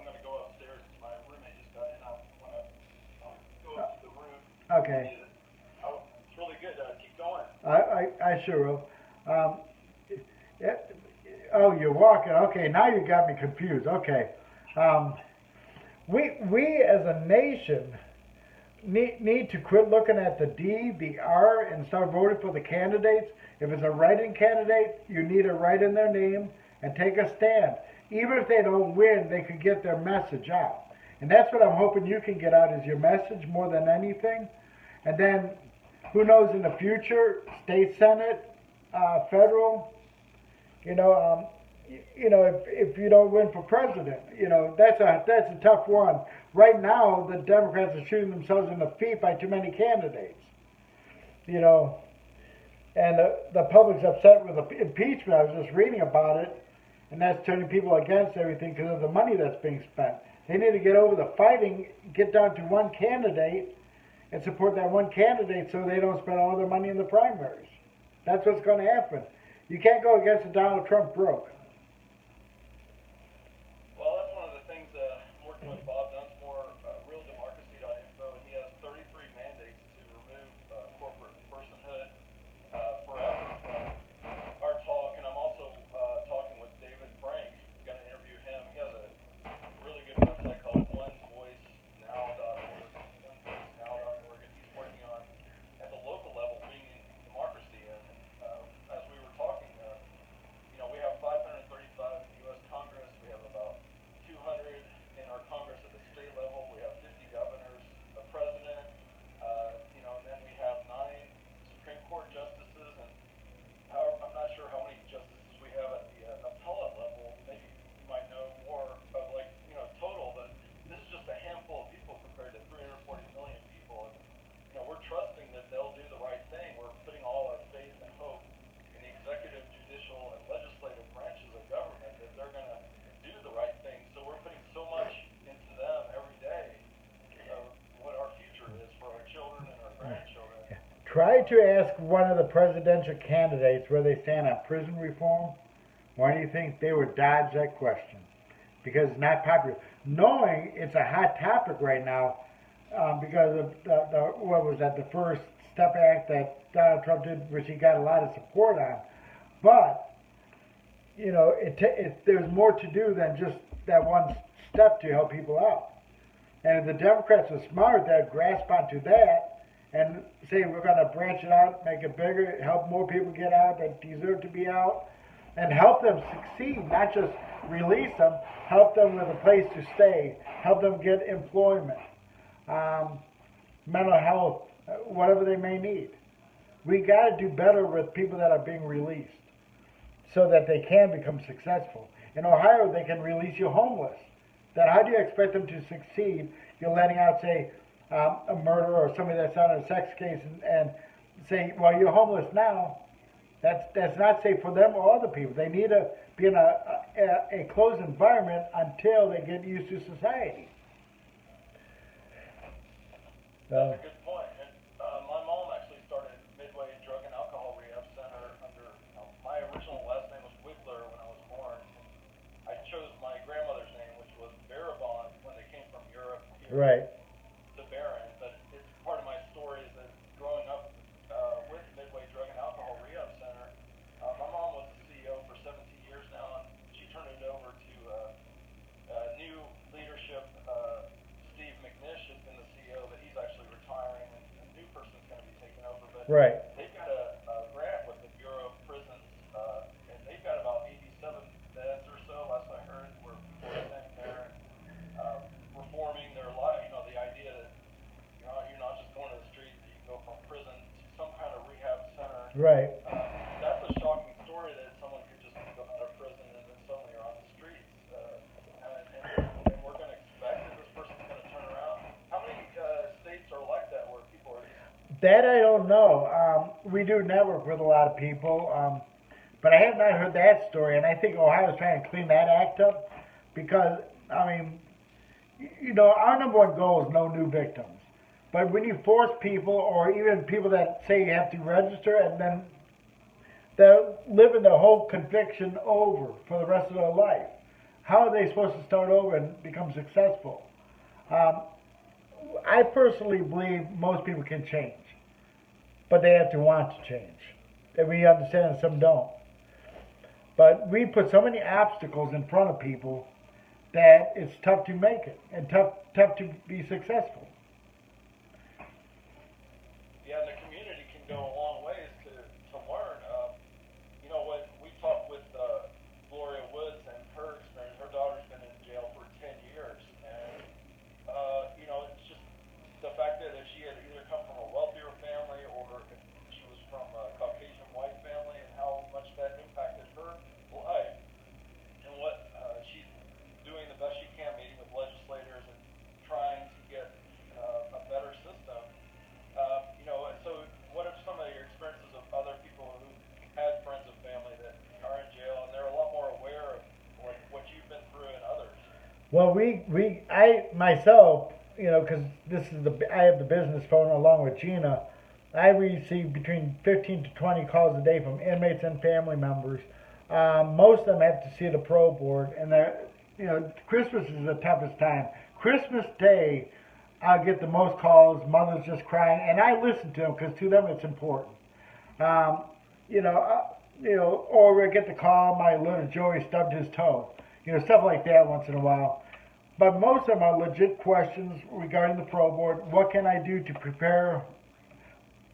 gonna go upstairs. My roommate just got in. I want to go up to the room. Okay. It's really good. Keep going. I sure will. Yeah, oh, you're walking. Okay, now you got me confused. Okay. We as a nation need to quit looking at the D, the R, and start voting for the candidates. If it's a write-in candidate, you need to write in their name and take a stand. Even if they don't win, they could get their message out. And that's what I'm hoping you can get out is your message more than anything. And then, who knows in the future, state senate, federal, you know, if you don't win for president, you know, that's a tough one. Right now, the Democrats are shooting themselves in the feet by too many candidates, you know, and the public's upset with the impeachment. I was just reading about it, and that's turning people against everything because of the money that's being spent. They need to get over the fighting, get down to one candidate, and support that one candidate so they don't spend all their money in the primaries. That's what's going to happen. You can't go against a Donald Trump broke. Well, that's one of the things I'm working with Bob Dunsmore, realdemocracy.info, and he has 33 mandates to remove corporate personhood forever from our talk. And I'm also talking with David Frank. I'm going to interview him. He has a really good website called onesvoicenow.org, onesvoicenow.org, and he's working on, at the local level, being in democracy. And as we were talking, you know, we have 535 in the U.S. Congress. We have about 200 in our Congress at the state level. We have 50 governors, a president, you know, and then we have 9 Supreme Court justices, and I'm not sure how many justices we have at the appellate level. Maybe you might know more of, like, you know, total, but this is just a handful of people compared to 340 million people. And, you know, we're trusting that they'll do the right thing. We're putting all our faith and hope in the executive, judicial, and legislative branches of government that they're going to do the right thing. So we're putting so much into them every day of what our future is for our children and our grandchildren. Try to ask one of the presidential candidates where they stand on prison reform. Why do you think they would dodge that question? Because it's not popular. Knowing it's a hot topic right now because of what was that, the First Step Act that Donald Trump did, which he got a lot of support on. But, you know, there's more to do than just that one step to help people out. And if the Democrats are smart, they'll grasp onto that and say we're going to branch it out, make it bigger, help more people get out that deserve to be out, and help them succeed, not just release them, help them with a place to stay, help them get employment, mental health, whatever they may need. We got to do better with people that are being released so that they can become successful. In Ohio, they can release you homeless. Then how do you expect them to succeed? You're letting out, say, a murderer or somebody that's on a sex case and say, well, you're homeless now. That's not safe for them or other people. They need to be in a closed environment until they get used to society. That's a good point. And my mom actually started Midway Drug and Alcohol Rehab Center under my original last name was Wigler when I was born. I chose my grandmother's name, which was Barabon, when they came from Europe here Right. to Barron. But it's part of my story is that growing up with Midway Drug and Alcohol Rehab Center, my mom was the CEO for 17 years now, and she turned it over to new leadership. Steve McNish has been the CEO, but he's actually retiring, and a new person's going to be taking over. But Right. they've got a grant with the Bureau of Prisons, and they've got about 87 beds or so, last I heard, where people are staying there and reforming their life. You know, the idea that you're not just going to the streets, that you can go from prison to some kind of rehab center. Right. That's a shocking story that someone could just go out of prison and then suddenly you're on the streets. And we're going to expect that this person's going to turn around. How many states are like that where people are just... That I don't know. We do network with a lot of people, but I have not heard that story, and I think Ohio's trying to clean that act up because, I mean, our number one goal is no new victims. But when you force people, or even people that say you have to register, and then they're living their whole conviction over for the rest of their life, how are they supposed to start over and become successful? I personally believe most people can change, but they have to want to change. And we understand some don't. But we put so many obstacles in front of people that it's tough to make it and tough to be successful. Yeah, and the community can go a long ways to learn. When we talked with Gloria Woods and her experience, her daughter's been in jail for 10 years. And, it's just the fact that if she had either come from a wealthier family or if she was from a Caucasian white family and how much that impacted her life and what she's doing the best she can, meeting with legislators and trying to get a better system. So what are some of your experiences of other people who had friends and family that are in jail and they're a lot more aware of what you've been through and others? Well, I myself, because I have the business phone along with Gina. I receive between 15 to 20 calls a day from inmates and family members. Most of them have to see the parole board, and Christmas is the toughest time. Christmas Day, I'll get the most calls, mothers just crying, and I listen to them because to them it's important. Or we get the call, my little Joey stubbed his toe. Stuff like that once in a while. But most of them are legit questions regarding the parole board. What can I do to prepare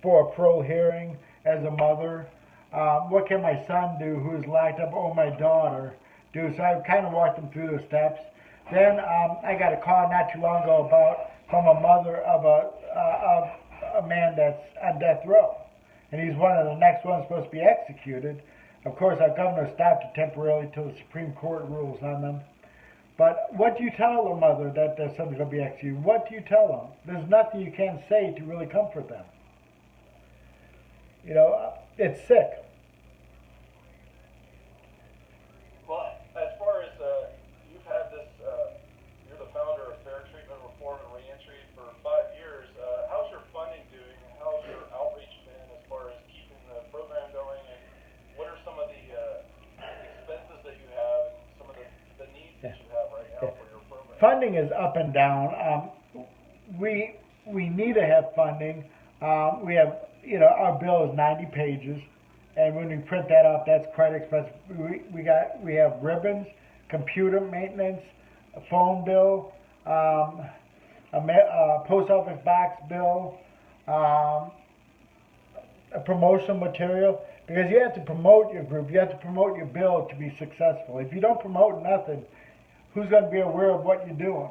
for a parole hearing as a mother? What can my son do who is locked up, or my daughter do? So I've kind of walked them through the steps. Then I got a call not too long ago from a mother of a man that's on death row, and he's one of the next ones supposed to be executed. Of course, our governor stopped it temporarily till the Supreme Court rules on them. But what do you tell a mother that their son's going to be executed? What do you tell them? There's nothing you can say to really comfort them. It's sick. Well, as far as you've had this, you're the founder of Fair Treatment Reform and Reentry for 5 years. How's your funding doing? How's your outreach been as far as keeping the program going? And what are some of the expenses that you have and some of the needs that you have right now for your program? Funding is up and down. We need to have funding. We have, our bill is 90 pages, and when we print that out, that's quite expensive. We have ribbons, computer maintenance, a phone bill, a post office box bill, um, a promotional material, because you have to promote your group, you have to promote your bill to be successful. If you don't promote nothing, who's going to be aware of what you're doing?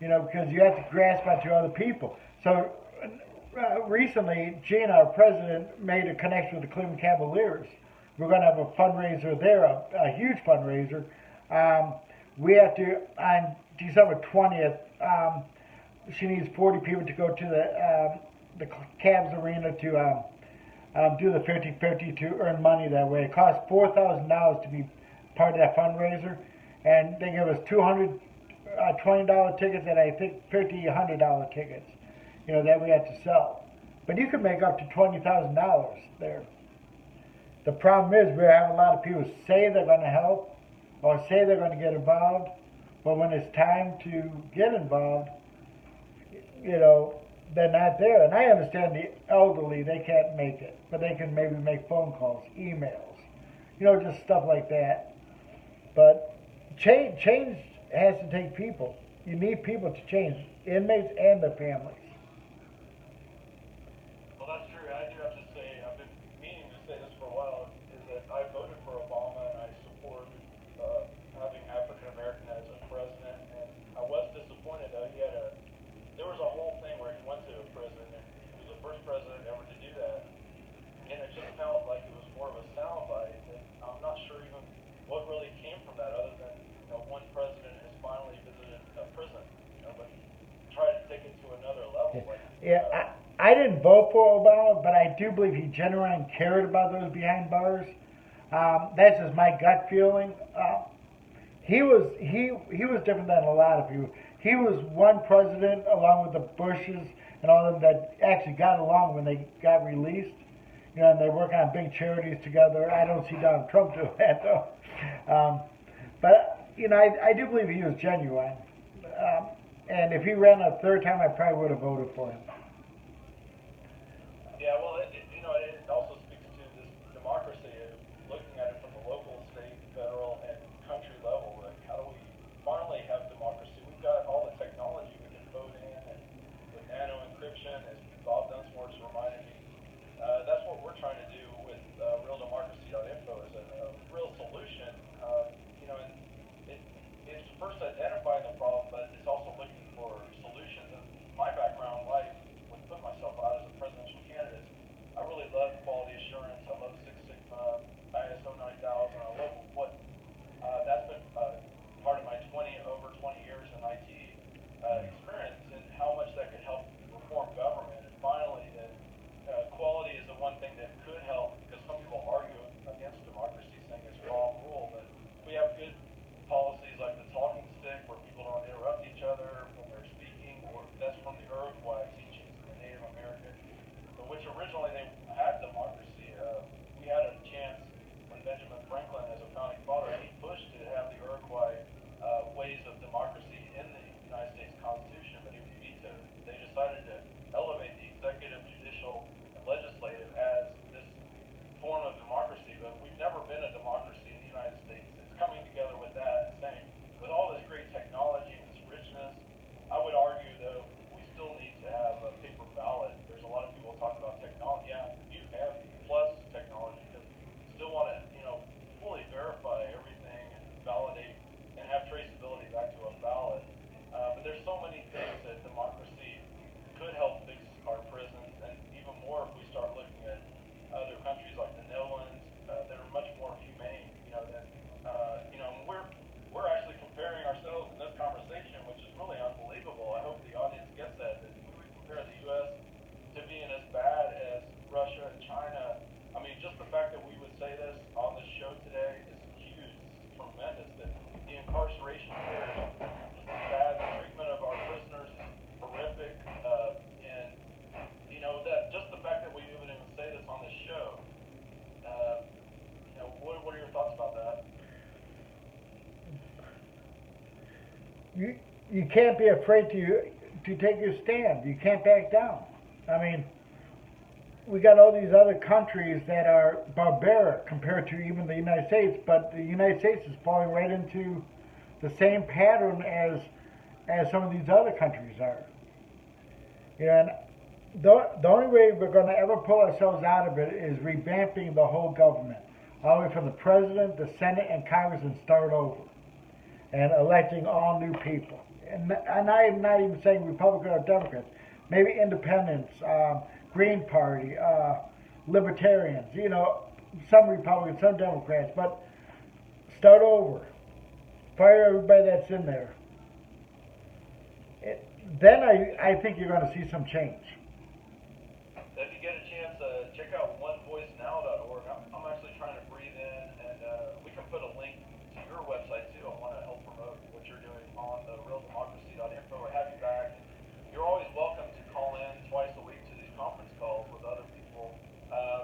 You know, because you have to grasp out to other people. So recently, Gina, our president, made a connection with the Cleveland Cavaliers. We're going to have a fundraiser there, a huge fundraiser. We have to, on December 20th, she needs 40 people to go to the Cavs arena to do the 50-50 to earn money that way. It costs $4,000 to be part of that fundraiser, and they give us $220 tickets and I think $100 tickets, you know, that we have to sell. But you can make up to $20,000 there. The problem is we have a lot of people say they're going to help or say they're going to get involved, but when it's time to get involved, you know, they're not there. And I understand the elderly, they can't make it, but they can maybe make phone calls, emails, you know, just stuff like that. But change has to take people. You need people to change, inmates and their families. Well, that's true. I do have to say, I've been meaning to say this for a while, is that I voted for Obama and I support having African American as a president. And I was disappointed though. There was a whole thing where he went to a prison and he was the first president ever to do that. And it just felt like it was more of a soundbite. And I'm not sure even what really came from that, other than one president has finally visited a prison, but tried to take it to another level. I didn't vote for Obama, but I do believe he genuinely cared about those behind bars. That's just my gut feeling. He was different than a lot of people. He was one president, along with the Bushes and all of them, that actually got along when they got released. You know, and they work on big charities together. I don't see Donald Trump doing that though. But you know, I do believe he was genuine. And if he ran a third time, I probably would have voted for him. Yeah, well, it also speaks to this democracy, looking at it from the local, state, federal, and country level. Like, how do we finally have democracy? We've got all the technology we can vote in, and with nano encryption, as Bob Dunsmore's reminded me, that's what we're trying to do with realdemocracy.info is a real solution. And it's first identifying the problem, but it's also looking for solutions. And my background in life would put myself out as a presidential candidate. I really love quality assurance. I love Six Sigma, ISO 9000. I love what that's been part of my over 20 years in IT experience, and how much that could help reform government. And finally, quality is the one thing that could help, because some people argue against democracy, saying it's wrong rule, but we have good policies like the talking stick, where people don't interrupt each other when they're speaking, or that's from the Iroquois teachings in the Native American, but which originally they had democracy. We had a chance when Benjamin Franklin, as a founding father, he pushed to have the Iroquois ways of democracy in the United States Constitution, but he was vetoed. They decided to elevate the executive, judicial, and legislative as this form of democracy, but we've never been a democracy in the United States. It's coming together with that and saying, with all this great technology and this richness, I would argue, though, we still need to have a paper ballot. There's a lot of people talking about technology. Yeah, you have plus technology, because you still want to, fully verify everything and validate and have traceability back to a ballot. But there's so many things that democracy could help fix our prisons, and even more if we start looking at other countries like the Netherlands that are much more humane. We're actually comparing ourselves in this conversation, which is really unbelievable. I hope the audience gets that we would compare the U.S. to being as bad as Russia and China. I mean, just the fact that we would say this on this show today is huge. It's tremendous. That the incarceration here is bad. The treatment of our prisoners is horrific. And that just the fact that we would even say this on this show. What are your thoughts about that? You can't be afraid to take your stand. You can't back down. I mean, we got all these other countries that are barbaric compared to even the United States, but the United States is falling right into the same pattern as some of these other countries are. You know, and the only way we're going to ever pull ourselves out of it is revamping the whole government, all the way from the president, the Senate, and Congress, and start over, and electing all new people. And I am not even saying Republican or Democrats, maybe independents, Green Party, libertarians, you know, some Republicans, some Democrats, but start over. Fire everybody that's in there. Then I think you're going to see some change. If you get a chance, check out onevoicenow.org. I'm actually trying to breathe in, and we can put a link to your website too. I want to help promote what you're doing on the realdemocracy.info. I have you back. You're always welcome to call in twice a week to these conference calls with other people.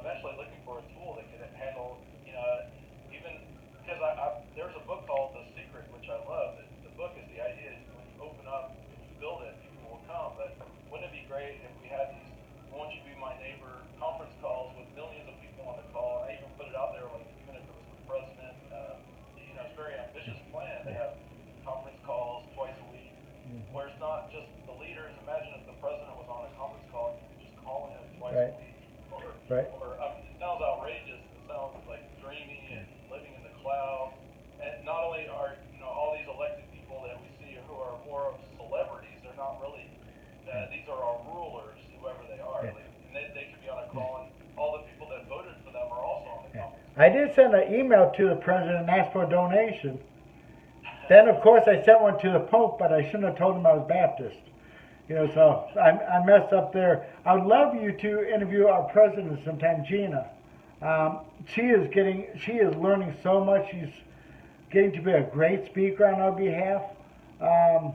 Eventually looking for a tool that can handle, you know, even because there's a book called The Secret, which I love. The book is the idea is when you open up and you build it, people will come. But wouldn't it be great if we had these "Won't You Be My Neighbor" conference calls with millions of people on the call? And I even put it out there, like even if it was the president, you know, it's a very ambitious plan. They have conference calls twice a week, where it's not just the leaders. Imagine if the president was on a conference call, and you could just call him twice a week. Or it sounds outrageous. It sounds like dreamy and living in the cloud. And not only are, you know, all these elected people that we see who are more of celebrities, they're not really. These are our rulers, whoever they are. Like, and they could be on a call, and all the people that voted for them are also on the call. I did send an email to the president and asked for a donation. Then, of course, I sent one to the Pope, but I shouldn't have told him I was Baptist. You know, so I messed up there. I would love you to interview our president sometime, Gina. She is learning so much. She's getting to be a great speaker on our behalf. I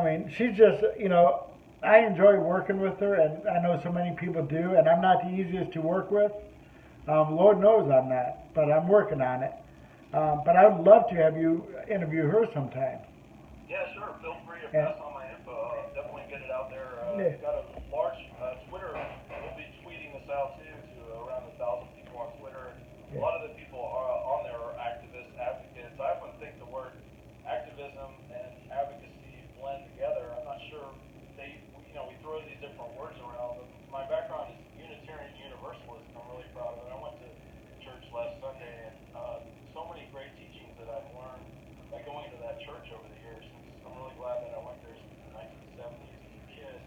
mean, she's just, you know, I enjoy working with her, and I know so many people do, and I'm not the easiest to work with. Lord knows I'm not, but I'm working on it. But I would love to have you interview her sometime. Yeah, sure. Feel free to pass on my info. I'll definitely get it out there. We've got a large Twitter. We'll be tweeting this out too to around 1,000 people on Twitter. A lot of the people on there are activists, advocates. I often think the word activism and advocacy blend together. I'm not sure we throw these different words around. But my background is Unitarian Universalist. I'm really proud of it. I went to church last Sunday, and so many great teachings that I've learned by going to that church over the years. I'm really glad that I went there since the 1970s as a kid,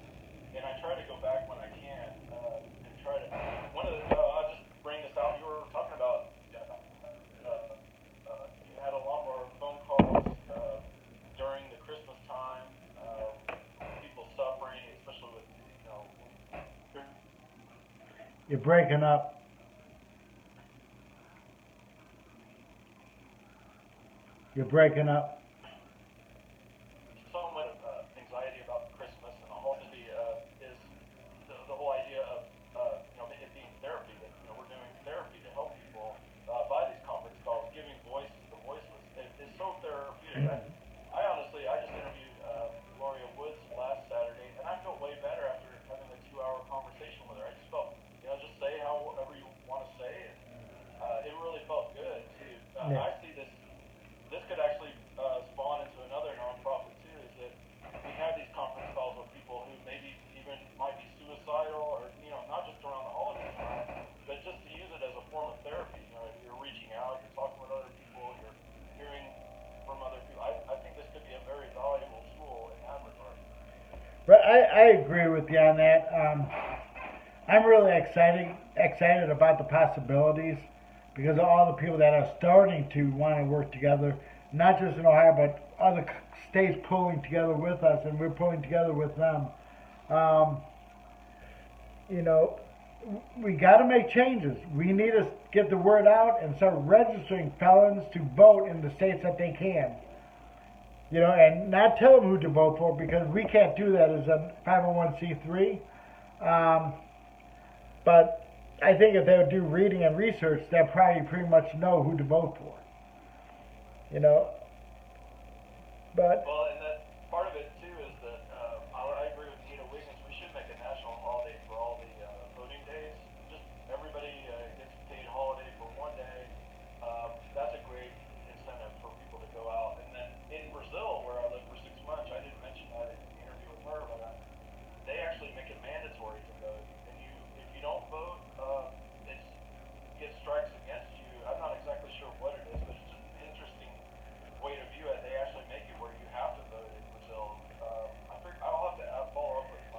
and I try to go back when I can and try to. I'll just bring this out. You were talking about you had a lot more phone calls during the Christmas time. People suffering, especially with You're breaking up. You're breaking up. So much anxiety about Christmas, and the whole city is the whole idea of it being therapy. That we're doing therapy to help people by these conference calls, giving voice to the voiceless. It's so therapeutic. I honestly, I just interviewed Gloria Woods last Saturday, and I felt way better after having a 2-hour conversation with her. I just felt, just say however you want to say it. It really felt good too. I see this. This could actually spawn into another nonprofit too, is that we have these conference calls with people who maybe even might be suicidal, or not just around the holiday time, but just to use it as a form of therapy. You're reaching out, you're talking with other people, you're hearing from other people. I think this could be a very valuable tool in that regard. But I agree with you on that. I'm really excited about the possibilities, because of all the people that are starting to want to work together, not just in Ohio, but other states pulling together with us, and we're pulling together with them. We got to make changes. We need to get the word out and start registering felons to vote in the states that they can. And not tell them who to vote for, because we can't do that as a 501c3. But I think if they would do reading and research, they'll probably pretty much know who to vote for. But well, and that part of it too is that I agree with Nita Wiggins. We should make a national holiday for all the voting days. Just everybody gets a paid holiday for one day. That's a great incentive for people to go out. And then in Brazil, where I lived for 6 months, I didn't mention that in the interview with her, but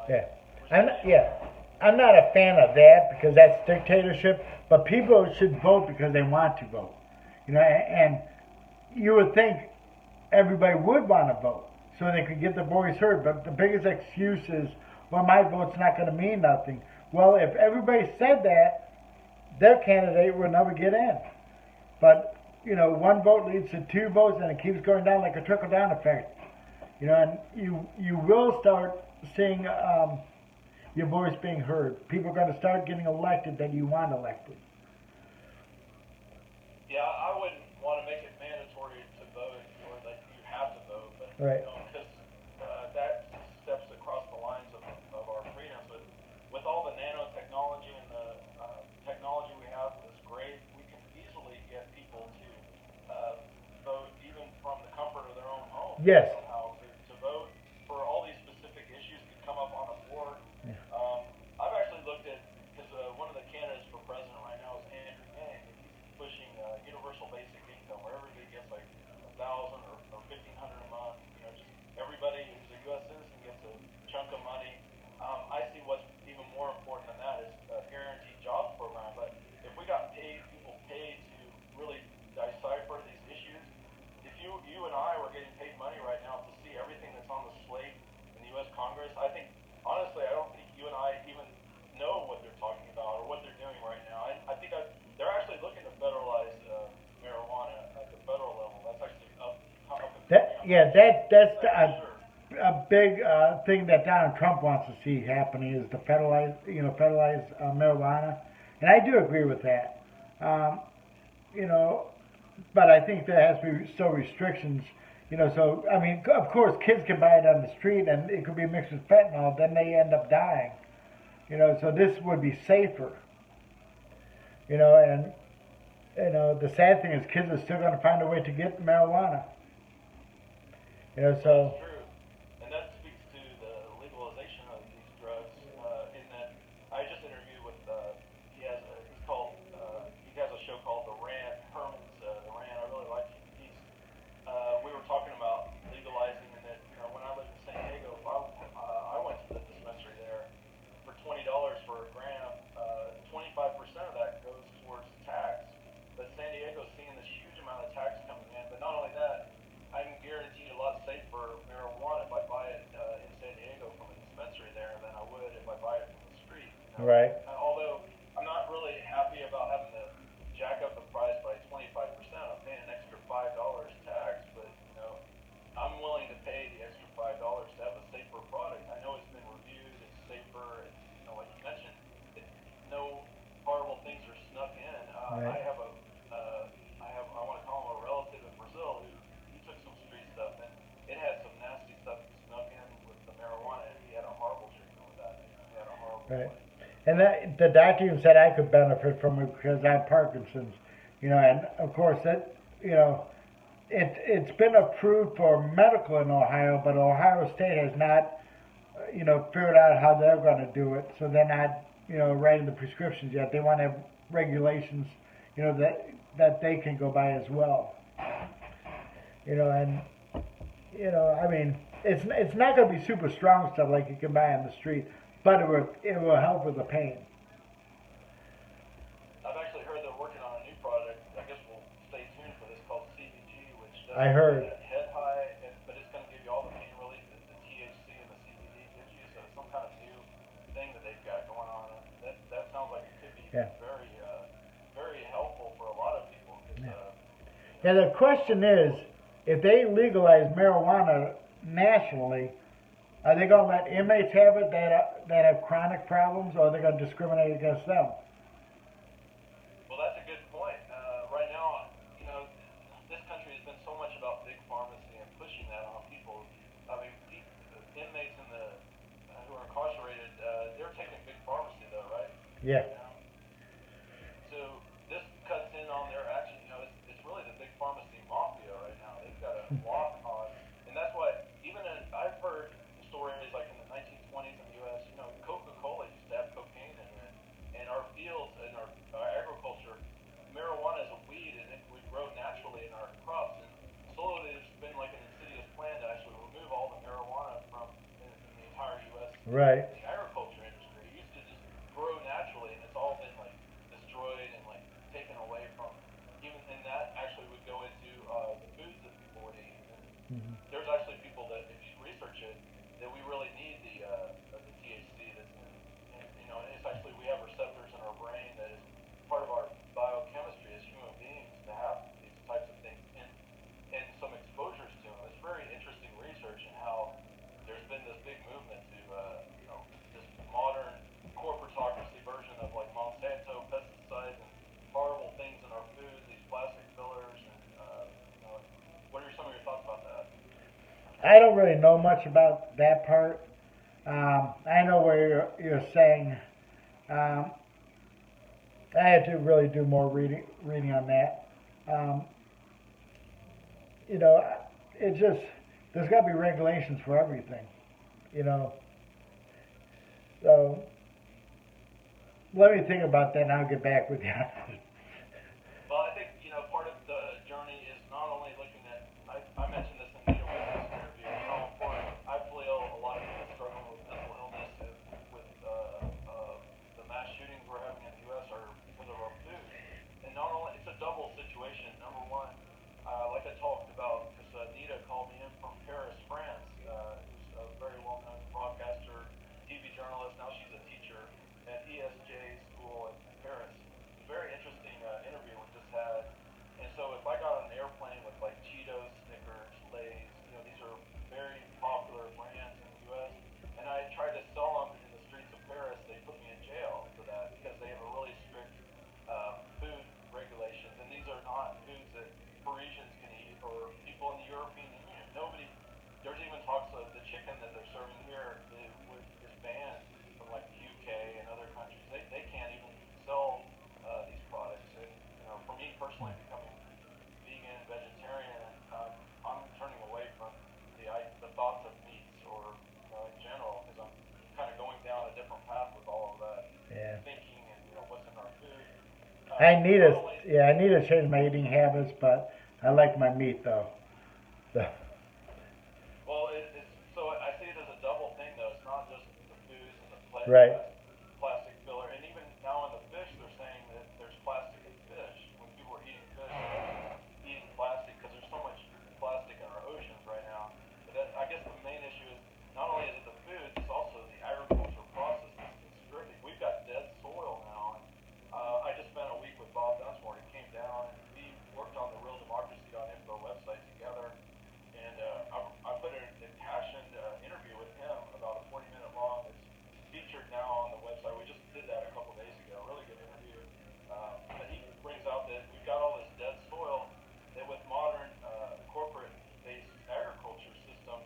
Yeah. Restrictions. Yeah. I'm not a fan of that because that's dictatorship. But people should vote because they want to vote. And you would think everybody would want to vote so they could get their voice heard. But the biggest excuse is, well, my vote's not going to mean nothing. Well, if everybody said that, their candidate would never get in. But one vote leads to two votes, and it keeps going down like a trickle down effect. And you will start seeing your voice being heard. People are going to start getting elected that you want elected. Yeah, I wouldn't want to make it mandatory to vote or that you have to vote, but Right. because that steps across the lines of our freedoms. But with all the nanotechnology and the technology we have is great, we can easily get people to vote even from the comfort of their own home. Yes. Somehow to vote for all these specific issues could come up on a board. Yeah. I've actually looked at, because one of the candidates for president right now is Andrew Yang, and he's pushing universal basic income, where everybody gets like $1,000 or $1,500 a month. Just everybody who's a U.S. citizen gets a chunk of money. I see what's even more important than that is a guaranteed jobs program. But if we got people paid to really decipher these issues, if you and I were getting paid money right now to see everything that's on the slate in the U.S. Congress, I think, honestly, I don't think you and I even know what they're talking about or what they're doing right now. I think they're actually looking to federalize marijuana at the federal level. That's actually up. That's a big thing that Donald Trump wants to see happening is to federalize marijuana, and I do agree with that. But I think there has to be still restrictions. So I mean, of course, kids can buy it on the street, and it could be mixed with fentanyl. Then they end up dying. So this would be safer. And the sad thing is kids are still going to find a way to get marijuana. So. That's true. And that speaks to the legalization of these drugs. In that, I just interviewed with he has a show called The Rant, Herman's The Rant. I really like him. We were talking about legalizing, and that when I lived in San Diego, I went to the dispensary there for $20 for a gram. 25% of that goes towards tax. But San Diego's seeing this huge amount of tax coming in. But not only that, I can guarantee a lot safer marijuana if I buy it in San Diego from a dispensary there than I would if I buy it from the street. Right. Although I'm not really happy about having to jack up the price by 25%. I'm paying an extra $5 tax, but I'm willing to pay the extra $5 to have a safer product. I know it's been reviewed, it's safer, like you mentioned, no horrible things are snuck in. Right. I want to call him a relative in Brazil who he took some street stuff and it had some nasty stuff snuck in with the marijuana, and he had a horrible treatment with that. He had a horrible. Right. And the doctor even said I could benefit from it because I have Parkinson's. And of course it's been approved for medical in Ohio, but Ohio State has not figured out how they're going to do it. So they're not writing the prescriptions yet. They want to have regulations that they can go by as well. I mean, it's not going to be super strong stuff like you can buy on the street, but it will help with the pain. I've actually heard they're working on a new product. I guess we'll stay tuned for this called CBG, which does I heard. head high, but it's going to give you all the pain relief that the THC and the CBD gives you. So it's some kind of new thing that they've got going on. That sounds like it could be very helpful for a lot of people. Yeah, the question is, if they legalize marijuana nationally, are they going to let inmates have it that have chronic problems, or are they going to discriminate against them? Well, that's a good point. Right now, this country has been so much about big pharmacy and pushing that on people. I mean, inmates who are incarcerated, they're taking big pharmacy, though, right? Yeah. So this cuts in on their action. It's really the big pharmacy mafia right now. They've got a lock on, and that's why I've heard stories like in the 1920s in the U.S. Coca-Cola used to have cocaine in it, and our fields and our agriculture, marijuana is a weed, and it would grow naturally in our crops. And slowly, there's been like an insidious plan to actually remove all the marijuana from in the entire U.S. Right. the agriculture industry. It used to just grow naturally, and it's all been like destroyed and like taken away from. Even and that actually would go into the foods that people would eat. And Hmm. there's actually people that, if you research it, that we really need the THC that's in, and, it's actually we have receptors in our brain that is part of our biochemistry as human beings to have these types of things and some exposures to them. It's very interesting research and how there's been this big movement to this modern corporatocracy version of like Monsanto pesticides and horrible things in our foods, these plastic fillers, and what are some of your thoughts about that? I don't really know much about that part. I know where you're saying. Um, I had to really do more reading on that. Um, you know, it just there's got to be regulations for everything. You know, so let me think about that, and I'll get back with you. Well, I think part of the journey is not only looking at. I mentioned this in the Wigler's interview. For I feel a lot of people struggling with mental illness with the mass shootings we're having in the U.S. are because of our food, and not only it's a double situation. Number one, like I talked about, because Nita called me in from Paris, France, who's a very well-known broadcaster, TV journalist. Now she's a teacher at ESJ school in Paris. Very interesting interview we just had. And so if I got on an airplane with like Cheetos, Snickers, Lay's, these are very popular brands in the U.S. And I tried to sell them in the streets of Paris, they put me in jail for that because they have a really strict food regulations. And these are not foods that Parisians can eat or people in the European Union. Nobody. There's even talks of the chicken that they're serving here is banned from like the UK and other countries. They can't even sell these products. And for me personally, becoming vegan, vegetarian, I'm turning away from the thoughts of meats or in general because I'm kind of going down a different path with all of that Yeah. thinking and what's in our food. I need to change my eating habits, but I like my meat though. So, Well, so I see it as a double thing though. It's not just the foods and the right. plastic filler, and even now in the fish, they're saying that there's plastic in fish. When people are eating fish, they're eating plastic because there's so much plastic in our oceans right now. But I guess the main issue is not only is it the foods, it's also the agricultural process that's been stripping. We've got dead soil now. And, I just spent a week with Bob Dunsmore. He came down and we worked on the realdemocracy.info website together. And I put an impassioned interview with him, about a 40-minute long. It's featured now on the website. We just did that a couple days ago. Really good interview. But he brings out that we've got all this dead soil that with modern corporate-based agriculture systems,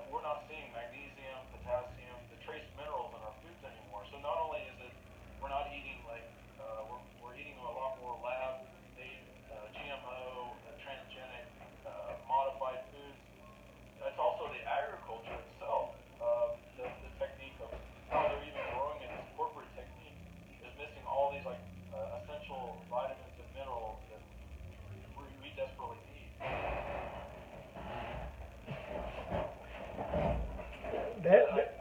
we're not seeing magnesium, potassium, the trace minerals in our foods anymore. So not only is it we're not eating like we're eating a lot more lab-made GMO, transgenic, modified foods. It's also the agriculture itself. The technique of how they're even growing it, this corporate technique, is missing all these like essential vitamins and minerals that we desperately need.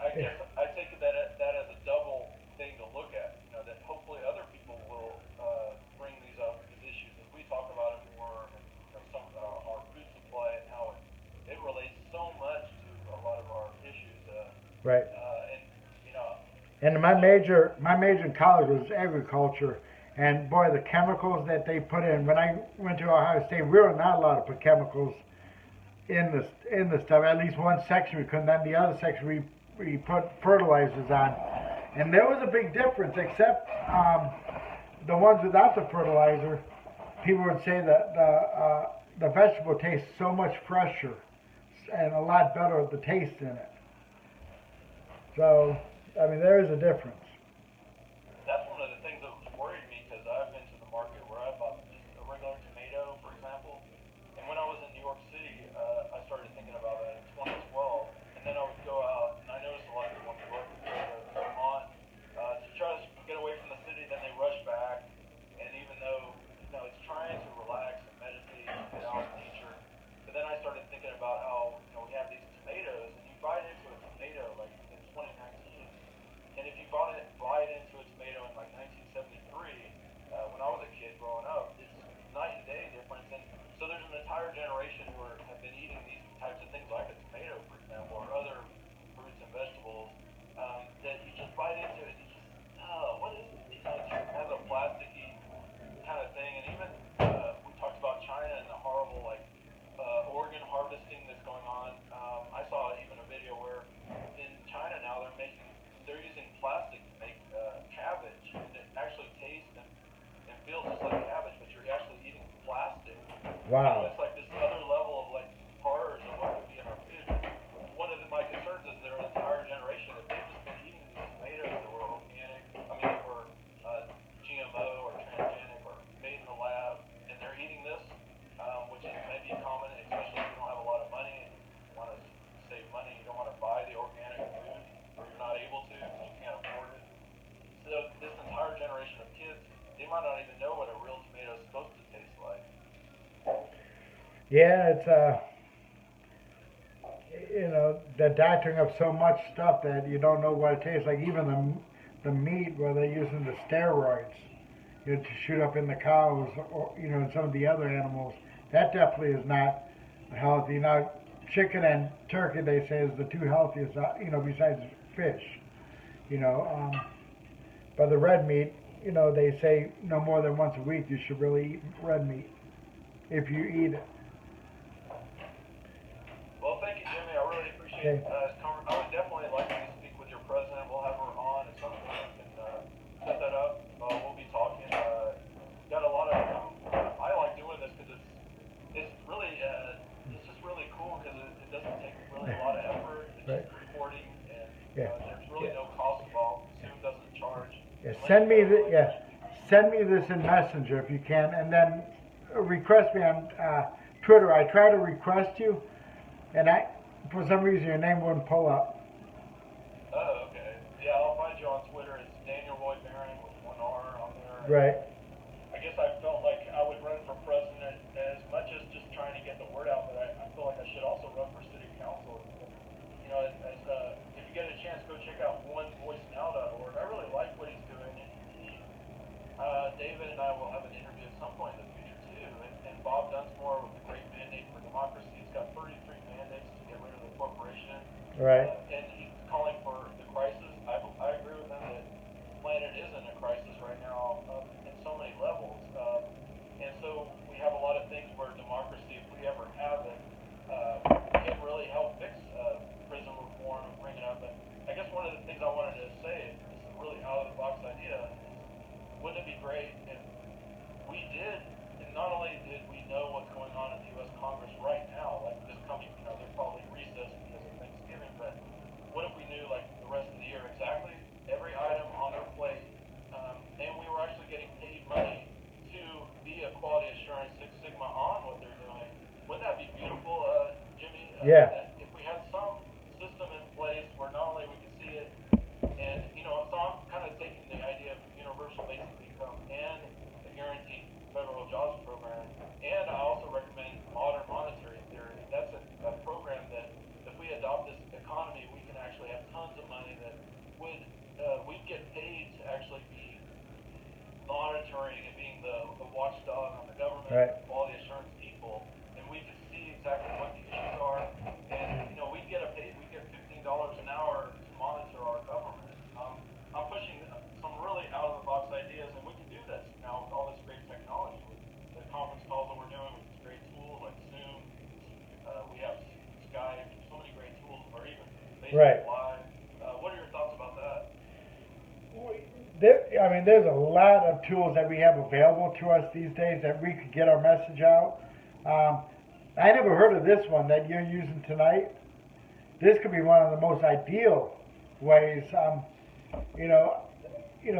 I guess I take that as a double thing to look at. That hopefully other people will bring these up, these issues, as we talk about it more, and some our food supply and how it relates so much to a lot of our issues. Right. And And my major in college was agriculture, and boy, the chemicals that they put in. When I went to Ohio State, we were not allowed to put chemicals in the stuff. At least one section we couldn't. Then the other section we put fertilizers on, and there was a big difference. Except the ones without the fertilizer, people would say that the vegetable tastes so much fresher and a lot better the taste in it. So I mean, there is a difference. that's one of the things that worried me because I've been to the market where I bought just a regular tomato, for example. And when I was in New York City, I started thinking about that in 2012. And then I would go out, and I noticed a lot of people in New York would go to Vermont to try to get away from the city. Then they rush back, and even though it's trying to relax and meditate and get out in nature. But then I started thinking about how we have these tomatoes, and you bite into a tomato like in 20 Wow. It's like this other level of like horrors of what could be in our food. One of my concerns is there an entire generation that they've just been eating these tomatoes that were organic, that were GMO or transgenic or made in the lab, and they're eating this, which is maybe common, especially if you don't have a lot of money and you want to save money, you don't want to buy the organic food, or you're not able to because you can't afford it. So this entire generation of kids, they might not even know what a real tomato is supposed to taste like. Yeah, it's the doctoring of so much stuff that you don't know what it tastes like. Even the meat where they're using the steroids, to shoot up in the cows, or and some of the other animals. That definitely is not healthy. Now, chicken and turkey, they say, is the two healthiest, besides fish. You know, but the red meat, they say no more than once a week you should really eat red meat if you eat it. Well, thank you, Jimmy. I really appreciate Okay. this conversation. I would definitely like to speak with your president. We'll have her on at some point and set that up. We'll be talking. Got a lot of. I like doing this because it's really it's just really cool because it doesn't take really a lot of effort. It's Right. just recording and Yeah. there's really no cost involved. Zoom doesn't charge. Yeah, send me this in Messenger if you can, and then request me on Twitter. I try to request you, and for some reason your name wouldn't pull up. Oh, okay. Yeah, I'll find you on Twitter. It's Daniel Roy Barron with one R on there. Right. I guess I felt like I would run for president as much as just trying to get the word out, but I feel like I should also run for city council. If you get a chance, go check out onevoicenow.org. I really like what he's doing. David and I will have an interview at some point in the future too. And Bob Dunsmore with the Great Mandate for Democracy. He's got 33 mandates to get rid of the corporation. Right. And he's calling for the crisis. I agree with him that the planet is in a crisis right now in so many levels. And so we have a lot of things where democracy, if we ever have it, can really help fix prison reform and bring it up. But I guess one of the things I wanted to say, this is a really out-of-the-box idea, wouldn't it be great if we did, and not only did we know what's going on in the U.S. Congress right now, like this coming, they're probably recessed because of Thanksgiving, but what if we knew, like, the rest of the year exactly every item on their plate, and we were actually getting paid money to be a quality assurance Six Sigma on what they're doing? Wouldn't that be beautiful, Jimmy? Yeah. If we had some system in place where not only we could see it, and, so I'm kind of taking the idea of universal basic income and a guaranteed federal jobs program, and I also recommend modern monetary theory. That's a program that if we adopt this economy, we can actually have tons of money that we'd get paid to actually be monitoring and being the watchdog on the government, Right. quality assurance people, and we could see exactly what the issues are, and we'd get $15 an hour to monitor our government. I'm pushing some really out-of-the-box ideas, and we can do this now with all this great technology, with the conference calls that we're doing with these great tools like Zoom. We have Skype, so many great tools, or even Facebook Right. Live. What are your thoughts about that? There's a lot of tools that we have available to us these days that we could get our message out. I never heard of this one that you're using tonight. This could be one of the most ideal ways,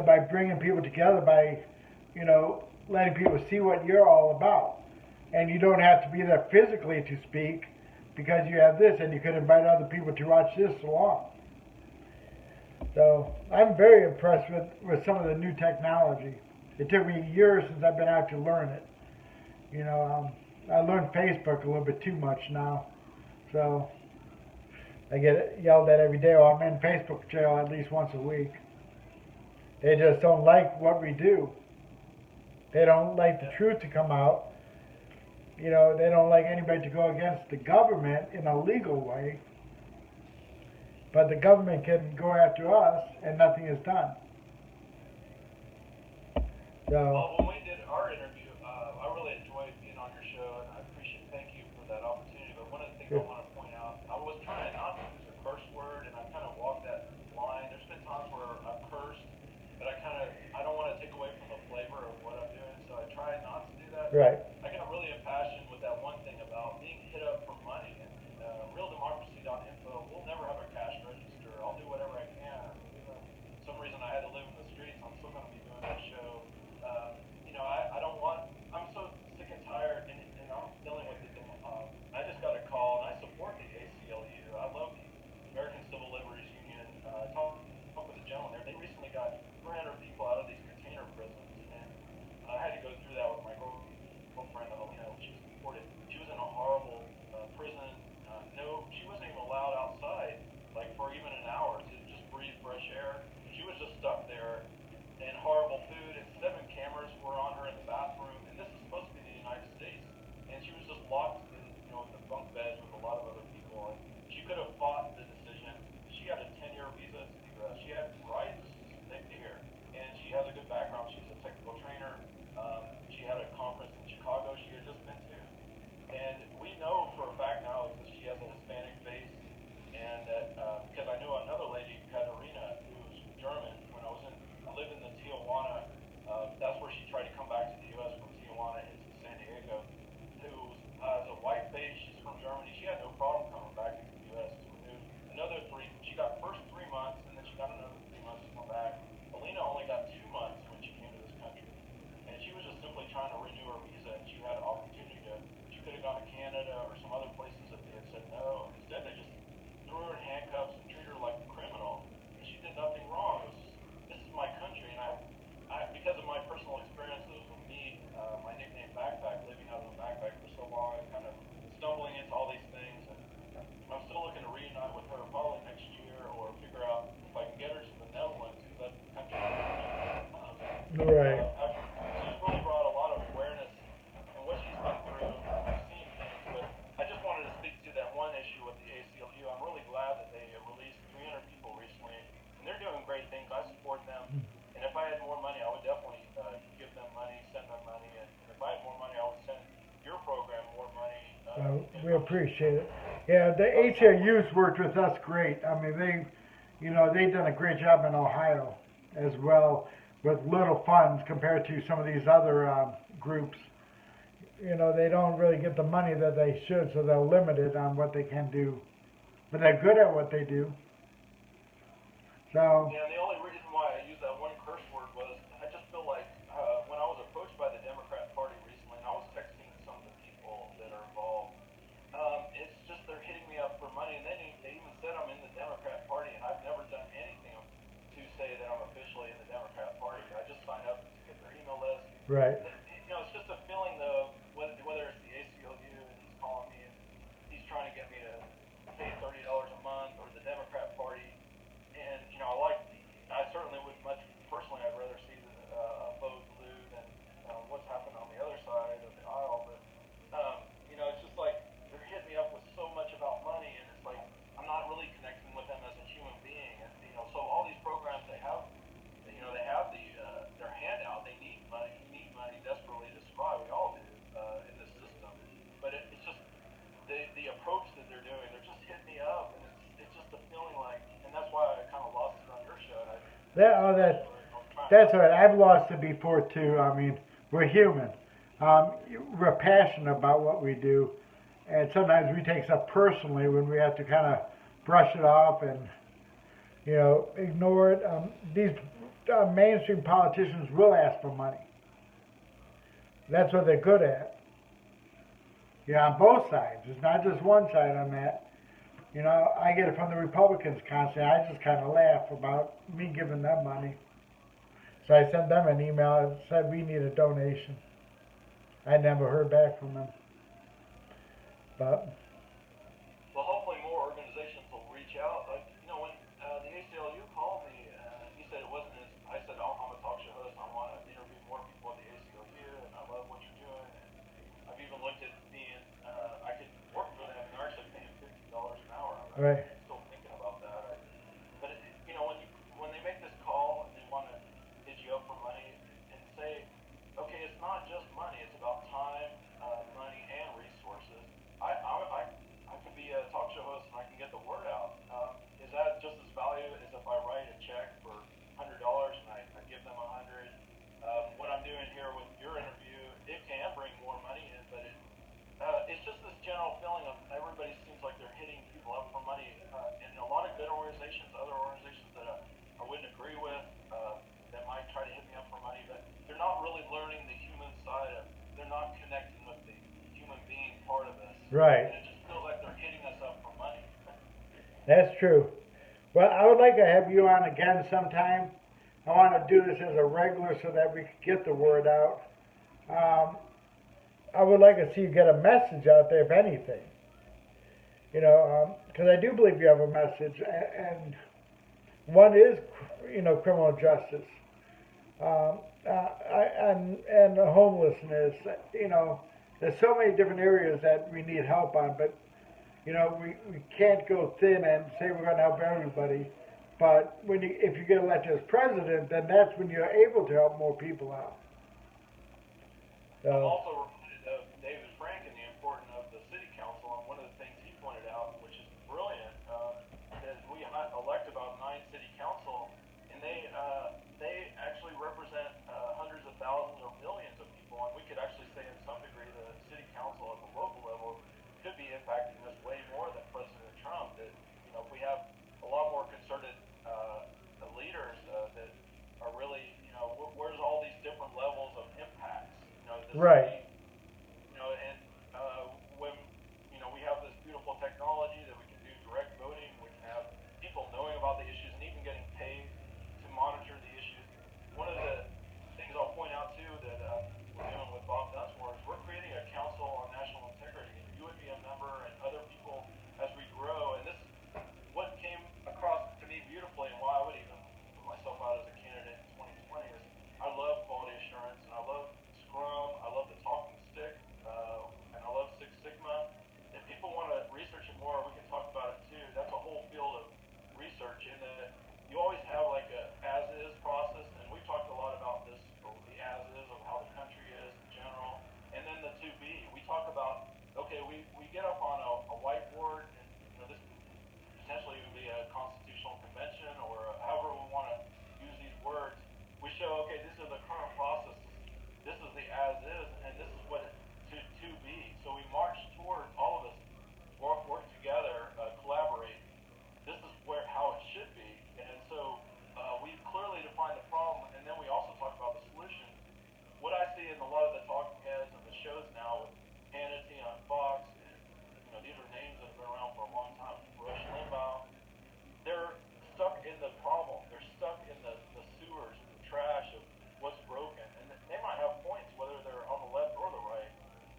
by bringing people together, by, letting people see what you're all about. And you don't have to be there physically to speak because you have this, and you could invite other people to watch this along. So I'm very impressed with some of the new technology. It took me years since I've been out to learn it. I learned Facebook a little bit too much now. So I get yelled at every day, I'm in Facebook jail at least once a week. They just don't like what we do. They don't like the truth to come out. They don't like anybody to go against the government in a legal way. But the government can go after us and nothing is done. Well, when we did our interview, I really enjoyed being on your show, and I thank you for that opportunity. But one of the things I want to point out, I was trying not to use a curse word, and I kind of walked that line. There's been times where I've cursed, but I don't want to take away from the flavor of what I'm doing, so I try not to do that. Right. I got really impassioned with that appreciate it. Yeah, the ACLU's worked with us great. I mean, they've done a great job in Ohio as well with little funds compared to some of these other groups. They don't really get the money that they should, so they're limited on what they can do. But they're good at what they do. So. Yeah, the only reason why I used that one curse word was I just feel like when I was approached by the Democrat Party recently, and I was texting some of the people that are involved, it's just they're hitting me up for money, and they even said I'm in the Democrat Party, and I've never done anything to say that I'm officially in the Democrat Party. I just signed up to get their email list. Right. It's just a feeling though, whether it's the ACLU and he's calling me and he's trying to get me to pay $30 a month, or the Democrat Party. And, I certainly would personally, I'd rather see a vote blue than what's happened on the other side of the aisle. But, it's just like they're hitting me up with so much about money, and it's like I'm not really connecting with them as a human being. And, so all these programs they have, they have their handout. They need money. You need money desperately to survive. We all do in this system. But it's just the approach that they're doing. They're just hitting me up, and it's just a feeling like, and that's why I kind of lost it on your show. That's right. I've lost it before too. I mean, we're human. We're passionate about what we do, and sometimes we take stuff personally when we have to kind of brush it off and ignore it. These mainstream politicians will ask for money. That's what they're good at. On both sides. It's not just one side on that. I get it from the Republicans constantly. I just kind of laugh about me giving them money. So I sent them an email and said we need a donation. I never heard back from them. But. Well, hopefully more organizations will reach out. Like, when the ACLU called me, he said it wasn't his. I said, I'm a talk show host. I want to interview more people at the ACLU, and I love what you're doing. And I've even looked at being, I could work for them, and they're actually paying $50 an hour. Right. I'm still thinking about that. But when they make this call and they want to hit you up for money and say, okay, it's not just money; it's about time, money, and resources. I could be a talk show host and I can get the word out. Is that just as valuable as if I write a check for $100 and I give them $100? What I'm doing here with your interview, it can bring more money in, but it's just this general feeling of everybody seems like they're hitting people up for money, and a lot of good organizations, other organizations that I wouldn't agree with, that might try to hit me up for money, but they're not really learning the human side of. They're not connecting with the human being part of this. Right. And it just feels like they're hitting us up for money. That's true. Well, I would like to have you on again sometime. I want to do this as a regular so that we can get the word out. I would like to see you get a message out there, if anything. Because I do believe you have a message, and one is, criminal justice, and homelessness. There's so many different areas that we need help on, but we can't go thin and say we're going to help everybody. But if you get elected as president, then that's when you're able to help more people out. I'm also reminded of David Frank and the importance of the city council, and one of the things he pointed out, which is brilliant, is we elect about 9 city council, and they actually represent hundreds of thousands or millions of people, and we could actually say in some degree the city council at the local level could be impacting us way more than President Trump. That if we have a lot more concerted leaders that are really, where's all these different levels of impacts? Right. And when we have this beautiful technology that we can do direct voting, we can have people knowing about the issues and even getting paid to monitor the issues. One of the things I'll point out too that we're doing with Bob Dunsmore is we're creating a council on national integrity. You would be a member, and other people as we grow. And this what came across to me beautifully, and why I would even put myself out as a candidate in 2020 is I love quality assurance, and I love Scrum, I love the talk constitutional convention or however we want to use these words, we show, okay, these are the current processes, this is the as is, and this is what it to be. So we march toward, all of us work together, collaborate. This is how it should be. And so we clearly define the problem, and then we also talk about the solution. What I see in a lot of the talking heads and the shows now with Hannity on Fox, and these are names that have been around for a long time, Rush Limbaugh, they're stuck in the problem. They're stuck in the sewers, the trash of what's broken. And they might have points, whether they're on the left or the right.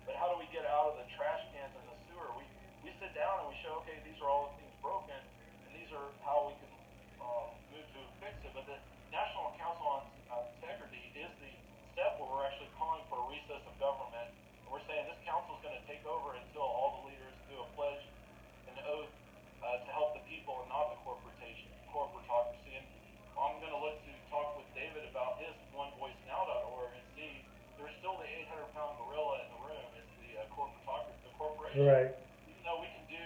But how do we get out of the trash cans in the sewer? We sit down and we show, okay, these are all the things broken, and these are how we can move to fix it. But the National Council on Integrity is the step where we're actually calling for a recess of government. And we're saying this council is going to take over until all the leaders do a pledge, an oath to help the people and not the corporatocracy. And I'm going to look to talk with David about his onevoicenow.org and see there's still the 800-pound gorilla in the room. It's the corporatocracy, the corporation. Right. Even though we can do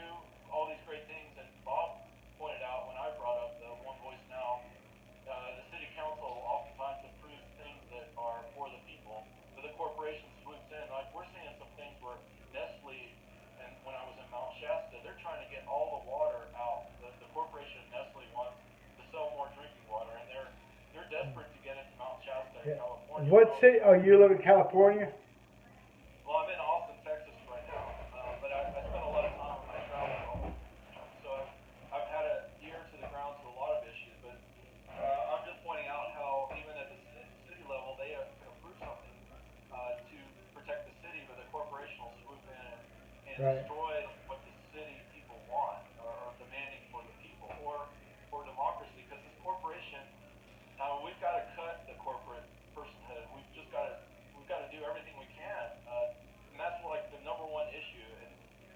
all these great things, and Bob pointed out when I brought up the One Voice Now, the city council oftentimes approves things that are for the people, but the corporation swoops in. Like we're seeing some things where Nestle, and when I was in Mount Shasta, they're trying to get all the water out. The corporation Nestle wants to sell more drinking water, and they're desperate to get into Mount Shasta in California. What city? Oh, you live in California? Well, I'm in Austin, Texas right now, but I spend a lot of time when I travel. So I've had an ear to the ground to a lot of issues, but I'm just pointing out how even at the city level, they can approve something to protect the city, but the corporation will swoop in and Right. destroy what the city people want or are demanding for the people or for democracy. Because this corporation, we've got to cut the corporate personhood. We've got to do everything we can, and that's like the number one issue. And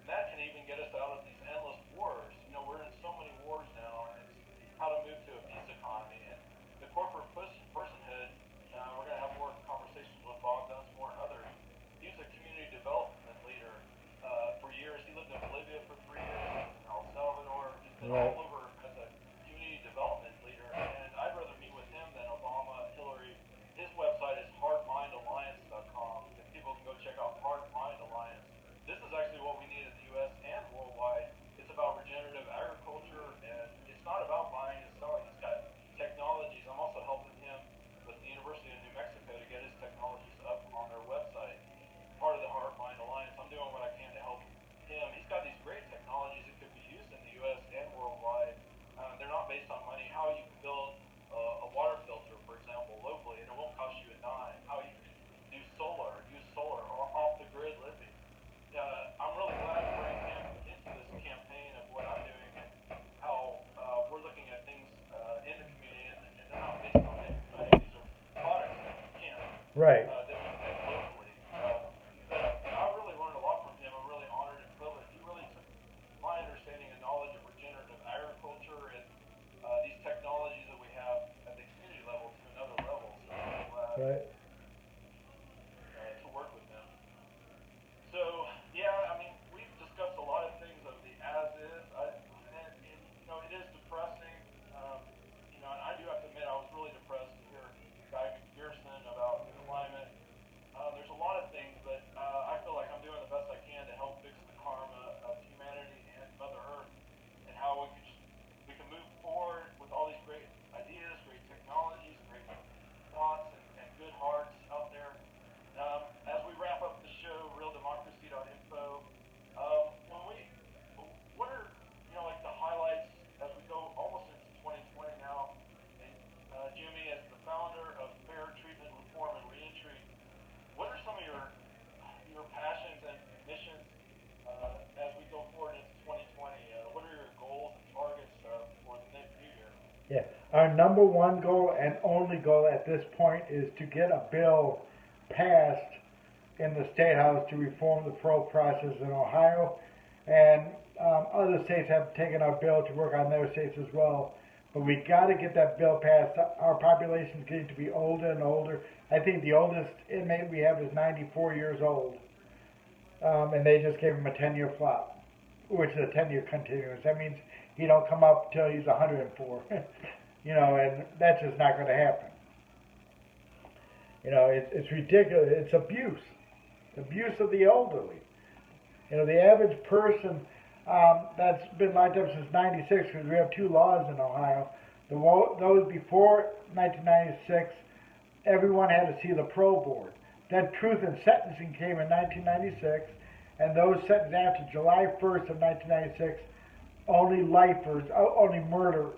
that can even get us out of these endless wars. We're in so many wars now, and it's how to move to a peace economy. And the corporate personhood, we're going to have more conversations with Bob Dunsmore and others. He's a community development leader for years. He lived in Bolivia for 3 years, in El Salvador. He's been Right. all over as a community development leader. And I'd rather meet with him than Obama, Hillary. His website is heartmindalliance.com. And people can go check out Heart Mind Alliance. This is actually what we need in the U.S. and worldwide. It's about regenerative agriculture, and it's not about buying and selling. He's got technologies. I'm also helping him with the University of New Mexico to get his technologies up on their website. Part of the Heart Mind Alliance. I'm doing what I can to help him. He's got these great technologies that could be used in the U.S. and worldwide. They're not based on money. How you can build a water filter, for example, locally, and it won't cost you a dime. How you can use solar or off-the-grid living. I'm really glad to bring him into this campaign of what I'm doing and how we're looking at things in the community, and they're not based on money. These are products that you can't Right. that we can make locally. But I really learned a lot from him. I'm really honored and privileged. He really took my understanding and knowledge of regenerative agriculture and these technologies that we have at the community level to another level. So I'm glad Right. to work with them. So, yeah, I mean, we've discussed a lot of things of the as is. It is depressing. And I do have to admit, I was really depressed to hear Guy McPherson about the climate. There's a lot of things, but I feel like I'm doing the best I can to help fix the karma of humanity and Mother Earth, and how we can move forward with all these great ideas, great technologies, great thoughts, and good hearts out there. As we wrap up the show, realdemocracy.info, what are like the highlights as we go almost into 2020 now? And Jimmy, as the founder of Fair Treatment Reform and Reentry, what are some of your passions and missions as we go forward into 2020? What are your goals and targets for the next new year? Yeah. Our number one goal and only goal at this point is to get a bill passed in the State House to reform the parole process in Ohio. And other states have taken our bill to work on their states as well. But we got to get that bill passed. Our population is getting to be older and older. I think the oldest inmate we have is 94 years old. And they just gave him a 10-year flop, which is a 10-year continuous. That means he don't come up till he's 104. And that's just not going to happen. It's ridiculous. It's abuse of the elderly. The average person that's been locked up since '96, because we have two laws in Ohio. Those before 1996, everyone had to see the parole board. Then Truth in Sentencing came in 1996, and those sentenced after July 1st of 1996, only lifers, only murder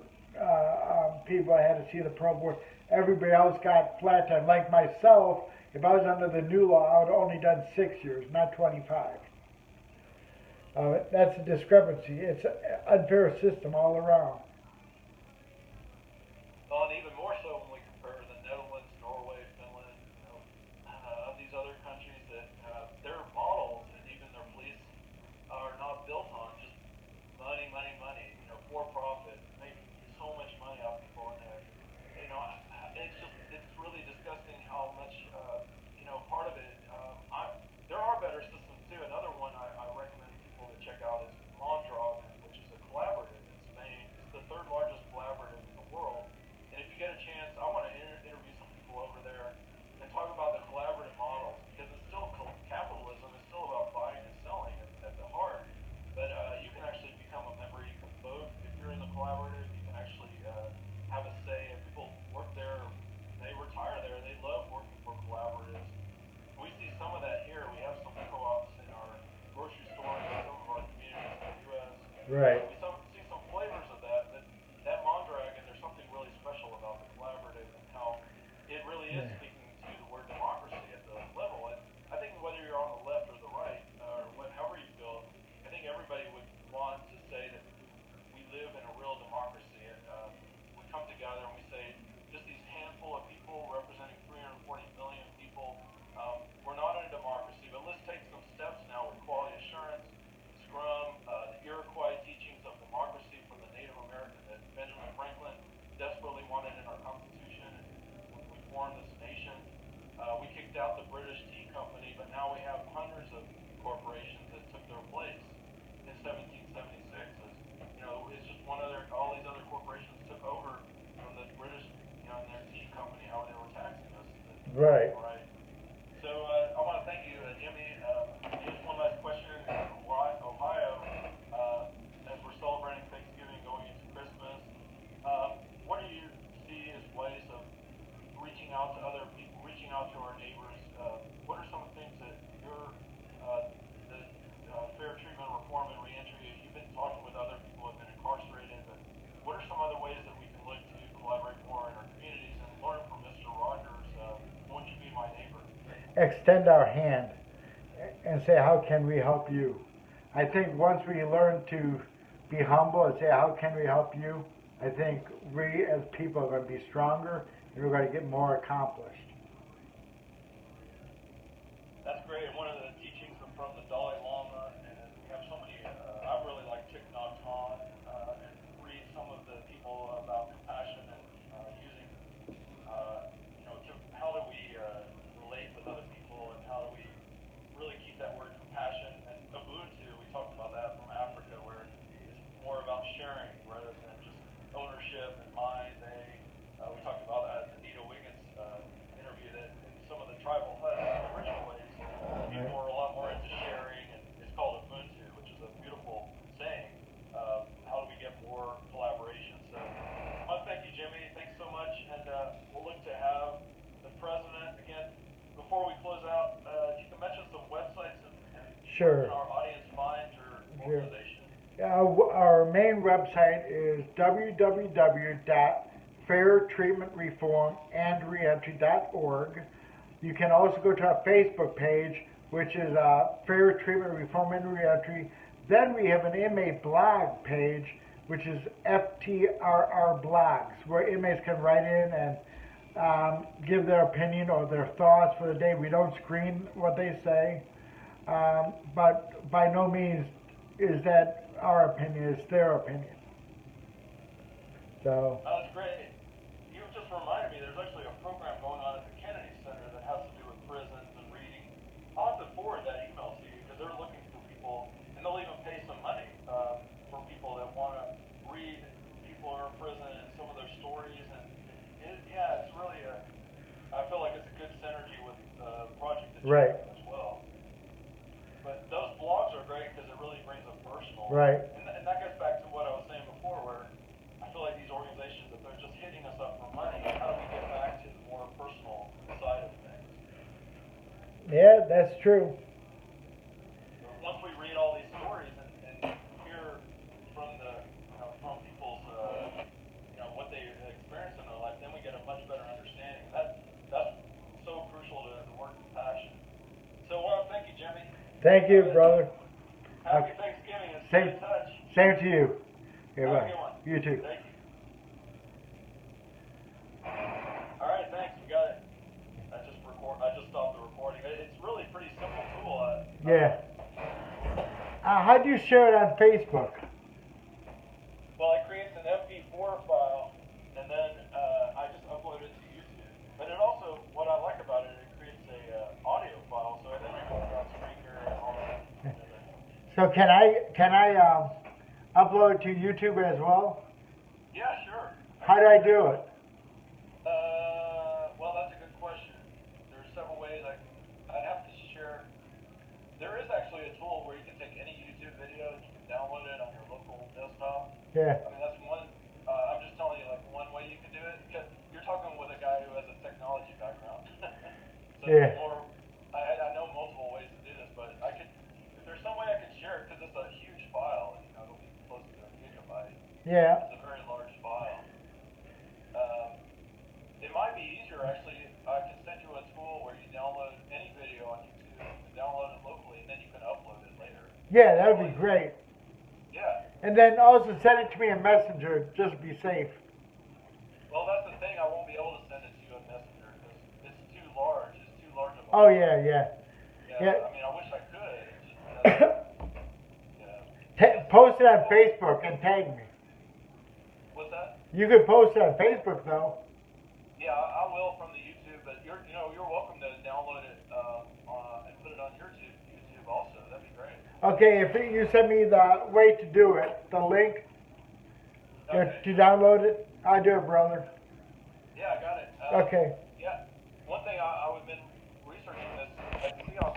people had to see the parole board. Everybody else got flat time. Like myself, if I was under the new law, I would have only done 6 years, not 25. That's a discrepancy. It's an unfair system all around. Well, and even more so when we compare the Netherlands, Norway, Finland, these other countries that their models and even their police are not built on just money, money, money. For profit, making so much money off people, and it's really disgusting how much part of it. There are better systems too. Another one I recommend people to check out is Mondragon, which is a collaborative in Spain. It's the third largest collaborative in the world. And if you get a chance, I want to interview some people over there and talk about the collaborative models, because it's still capitalism. It's still about buying and selling at the heart. But you can actually become a member. You can vote if you're in the collaborative. You can actually have a say. If people work there, they retire there. They love working for collaboratives. We see some of that here. We have some co-ops in our grocery stores in some of our communities in the U.S. Right. We see some flavors of that. That Mondragon, there's something really special about the collaborative and how it really is speaking to the word democracy at the level. And I think whether you're on the left or the right, or however you feel, I think everybody would want to say that we live in a real democracy. And we come together and we say, just these handful of people representing 340 million people, we're not in a democracy, but let's take some steps now with quality assurance, Scrum, the Iroquois teachings of democracy from the Native American that Benjamin Franklin desperately wanted in our Constitution when we formed this nation. We kicked out the British Tea Company, but now we have hundreds of corporations that took their place in 1776. It's just all these other corporations took over from the British, and their tea company, how they were taxing us. Right. Right. So I want to thank you, Jimmy. Just one last question. Ohio, as we're celebrating Thanksgiving, going into Christmas, what do you see as ways of reaching out to other people, reaching out to our neighbors? What are some of the things that the Fair Treatment Reform and Reentry, you've been talking with other people who have been incarcerated, but what are some other ways that we can look to collaborate more in our communities and learn from Mr. Rogers? Won't you be my neighbor? Extend our hand and say, how can we help you? I think once we learn to be humble and say, how can we help you? I think we as people are going to be stronger and we're going to get more accomplished. That's great. And one of the teachings from the Dalai Lama, and we have so many, I really like Thich Nhat Hanh, and read some of the people about compassion and using, how do we relate with other people, and how do we really keep that word compassion. And Ubuntu, we talked about that from Africa, where it's more about sharing rather than just ownership and mine, they. We talked about that at the Nita Wiggins interview, that in some of the tribal huts, original ways, people are a lot more into sharing, and it's called Ubuntu, which is a beautiful saying. How do we get more collaboration? So I want to thank you, Jimmy. Thanks so much, and we'll look to have the president again. Before we close out, you can mention some websites and Sure. our audience find your organization. Our main website is www.fairtreatmentreformandreentry.org. You can also go to our Facebook page, which is Fair Treatment Reform and Reentry. Then we have an inmate blog page, which is F.T.R.R. blogs, where inmates can write in and give their opinion or their thoughts for the day. We don't screen what they say, but by no means is that our opinion, it's their opinion. So. That's great. You just reminded me, there's actually a program going on at the Kennedy Center that has to do with prisons and reading. I'll have to forward that email to you, because they're looking for people, and they'll even pay some money for people that want to Right. as well. But those blogs are great because it really brings a personal. Right. And that gets back to what I was saying before, where I feel like these organizations, if they're just hitting us up for money, how do we get back to the more personal side of things? Yeah, that's true. Once we read all these stories and hear from from people's, what they experienced in their life, then we get a much better understanding. That's so crucial to the work of passion. So, well, thank you, Jimmy. Thank you, brother. Happy Thanksgiving and Same, stay in touch. same to you. Okay, Have a bye. good one. You too. Thank you. All right, thanks. We got it. I just stopped the recording. It's really a pretty simple tool. Yeah. How do you share it on Facebook? Well, it creates an F.T.R.R file, and then I just upload it to YouTube. But it also, what I like about it, it creates a audio file, so it then records on Spreaker and all that. So can I upload it to YouTube as well? Yeah, sure. How do I do it? Well, that's a good question. There's several ways I'd have to share. There is actually a tool where you can take any YouTube video and you can download it on your local desktop. Yeah. I mean, that's one. I'm just telling you, like, one way you can do it. Because you're talking with a guy who has a technology background. So Yeah. I know multiple ways to do this, but if there's some way I could share it, because it's a huge file, it'll be close to a gigabyte. Yeah. It's a very large file. It might be easier, actually. I can send you a tool where you download any video on YouTube, you can download it locally, and then you can upload it later. Yeah, that would be great. Yeah. And then also send it to me in Messenger, just to be safe. Well, that's the thing. I won't be able to send it to you in Messenger because it's too large. It's too large of a Oh file. yeah, yeah. Yeah. I mean, I wish I could. It's just, Post it on Facebook and tag me. What's that? You can post it on Facebook though. Yeah, I will from the YouTube, but you're welcome to download it and put it on YouTube also. That'd be great. Okay, if you send me the way to do it, the link to download it, I'll do it, brother. Yeah, I got it. Okay. Yeah. One thing I've been researching this. I see on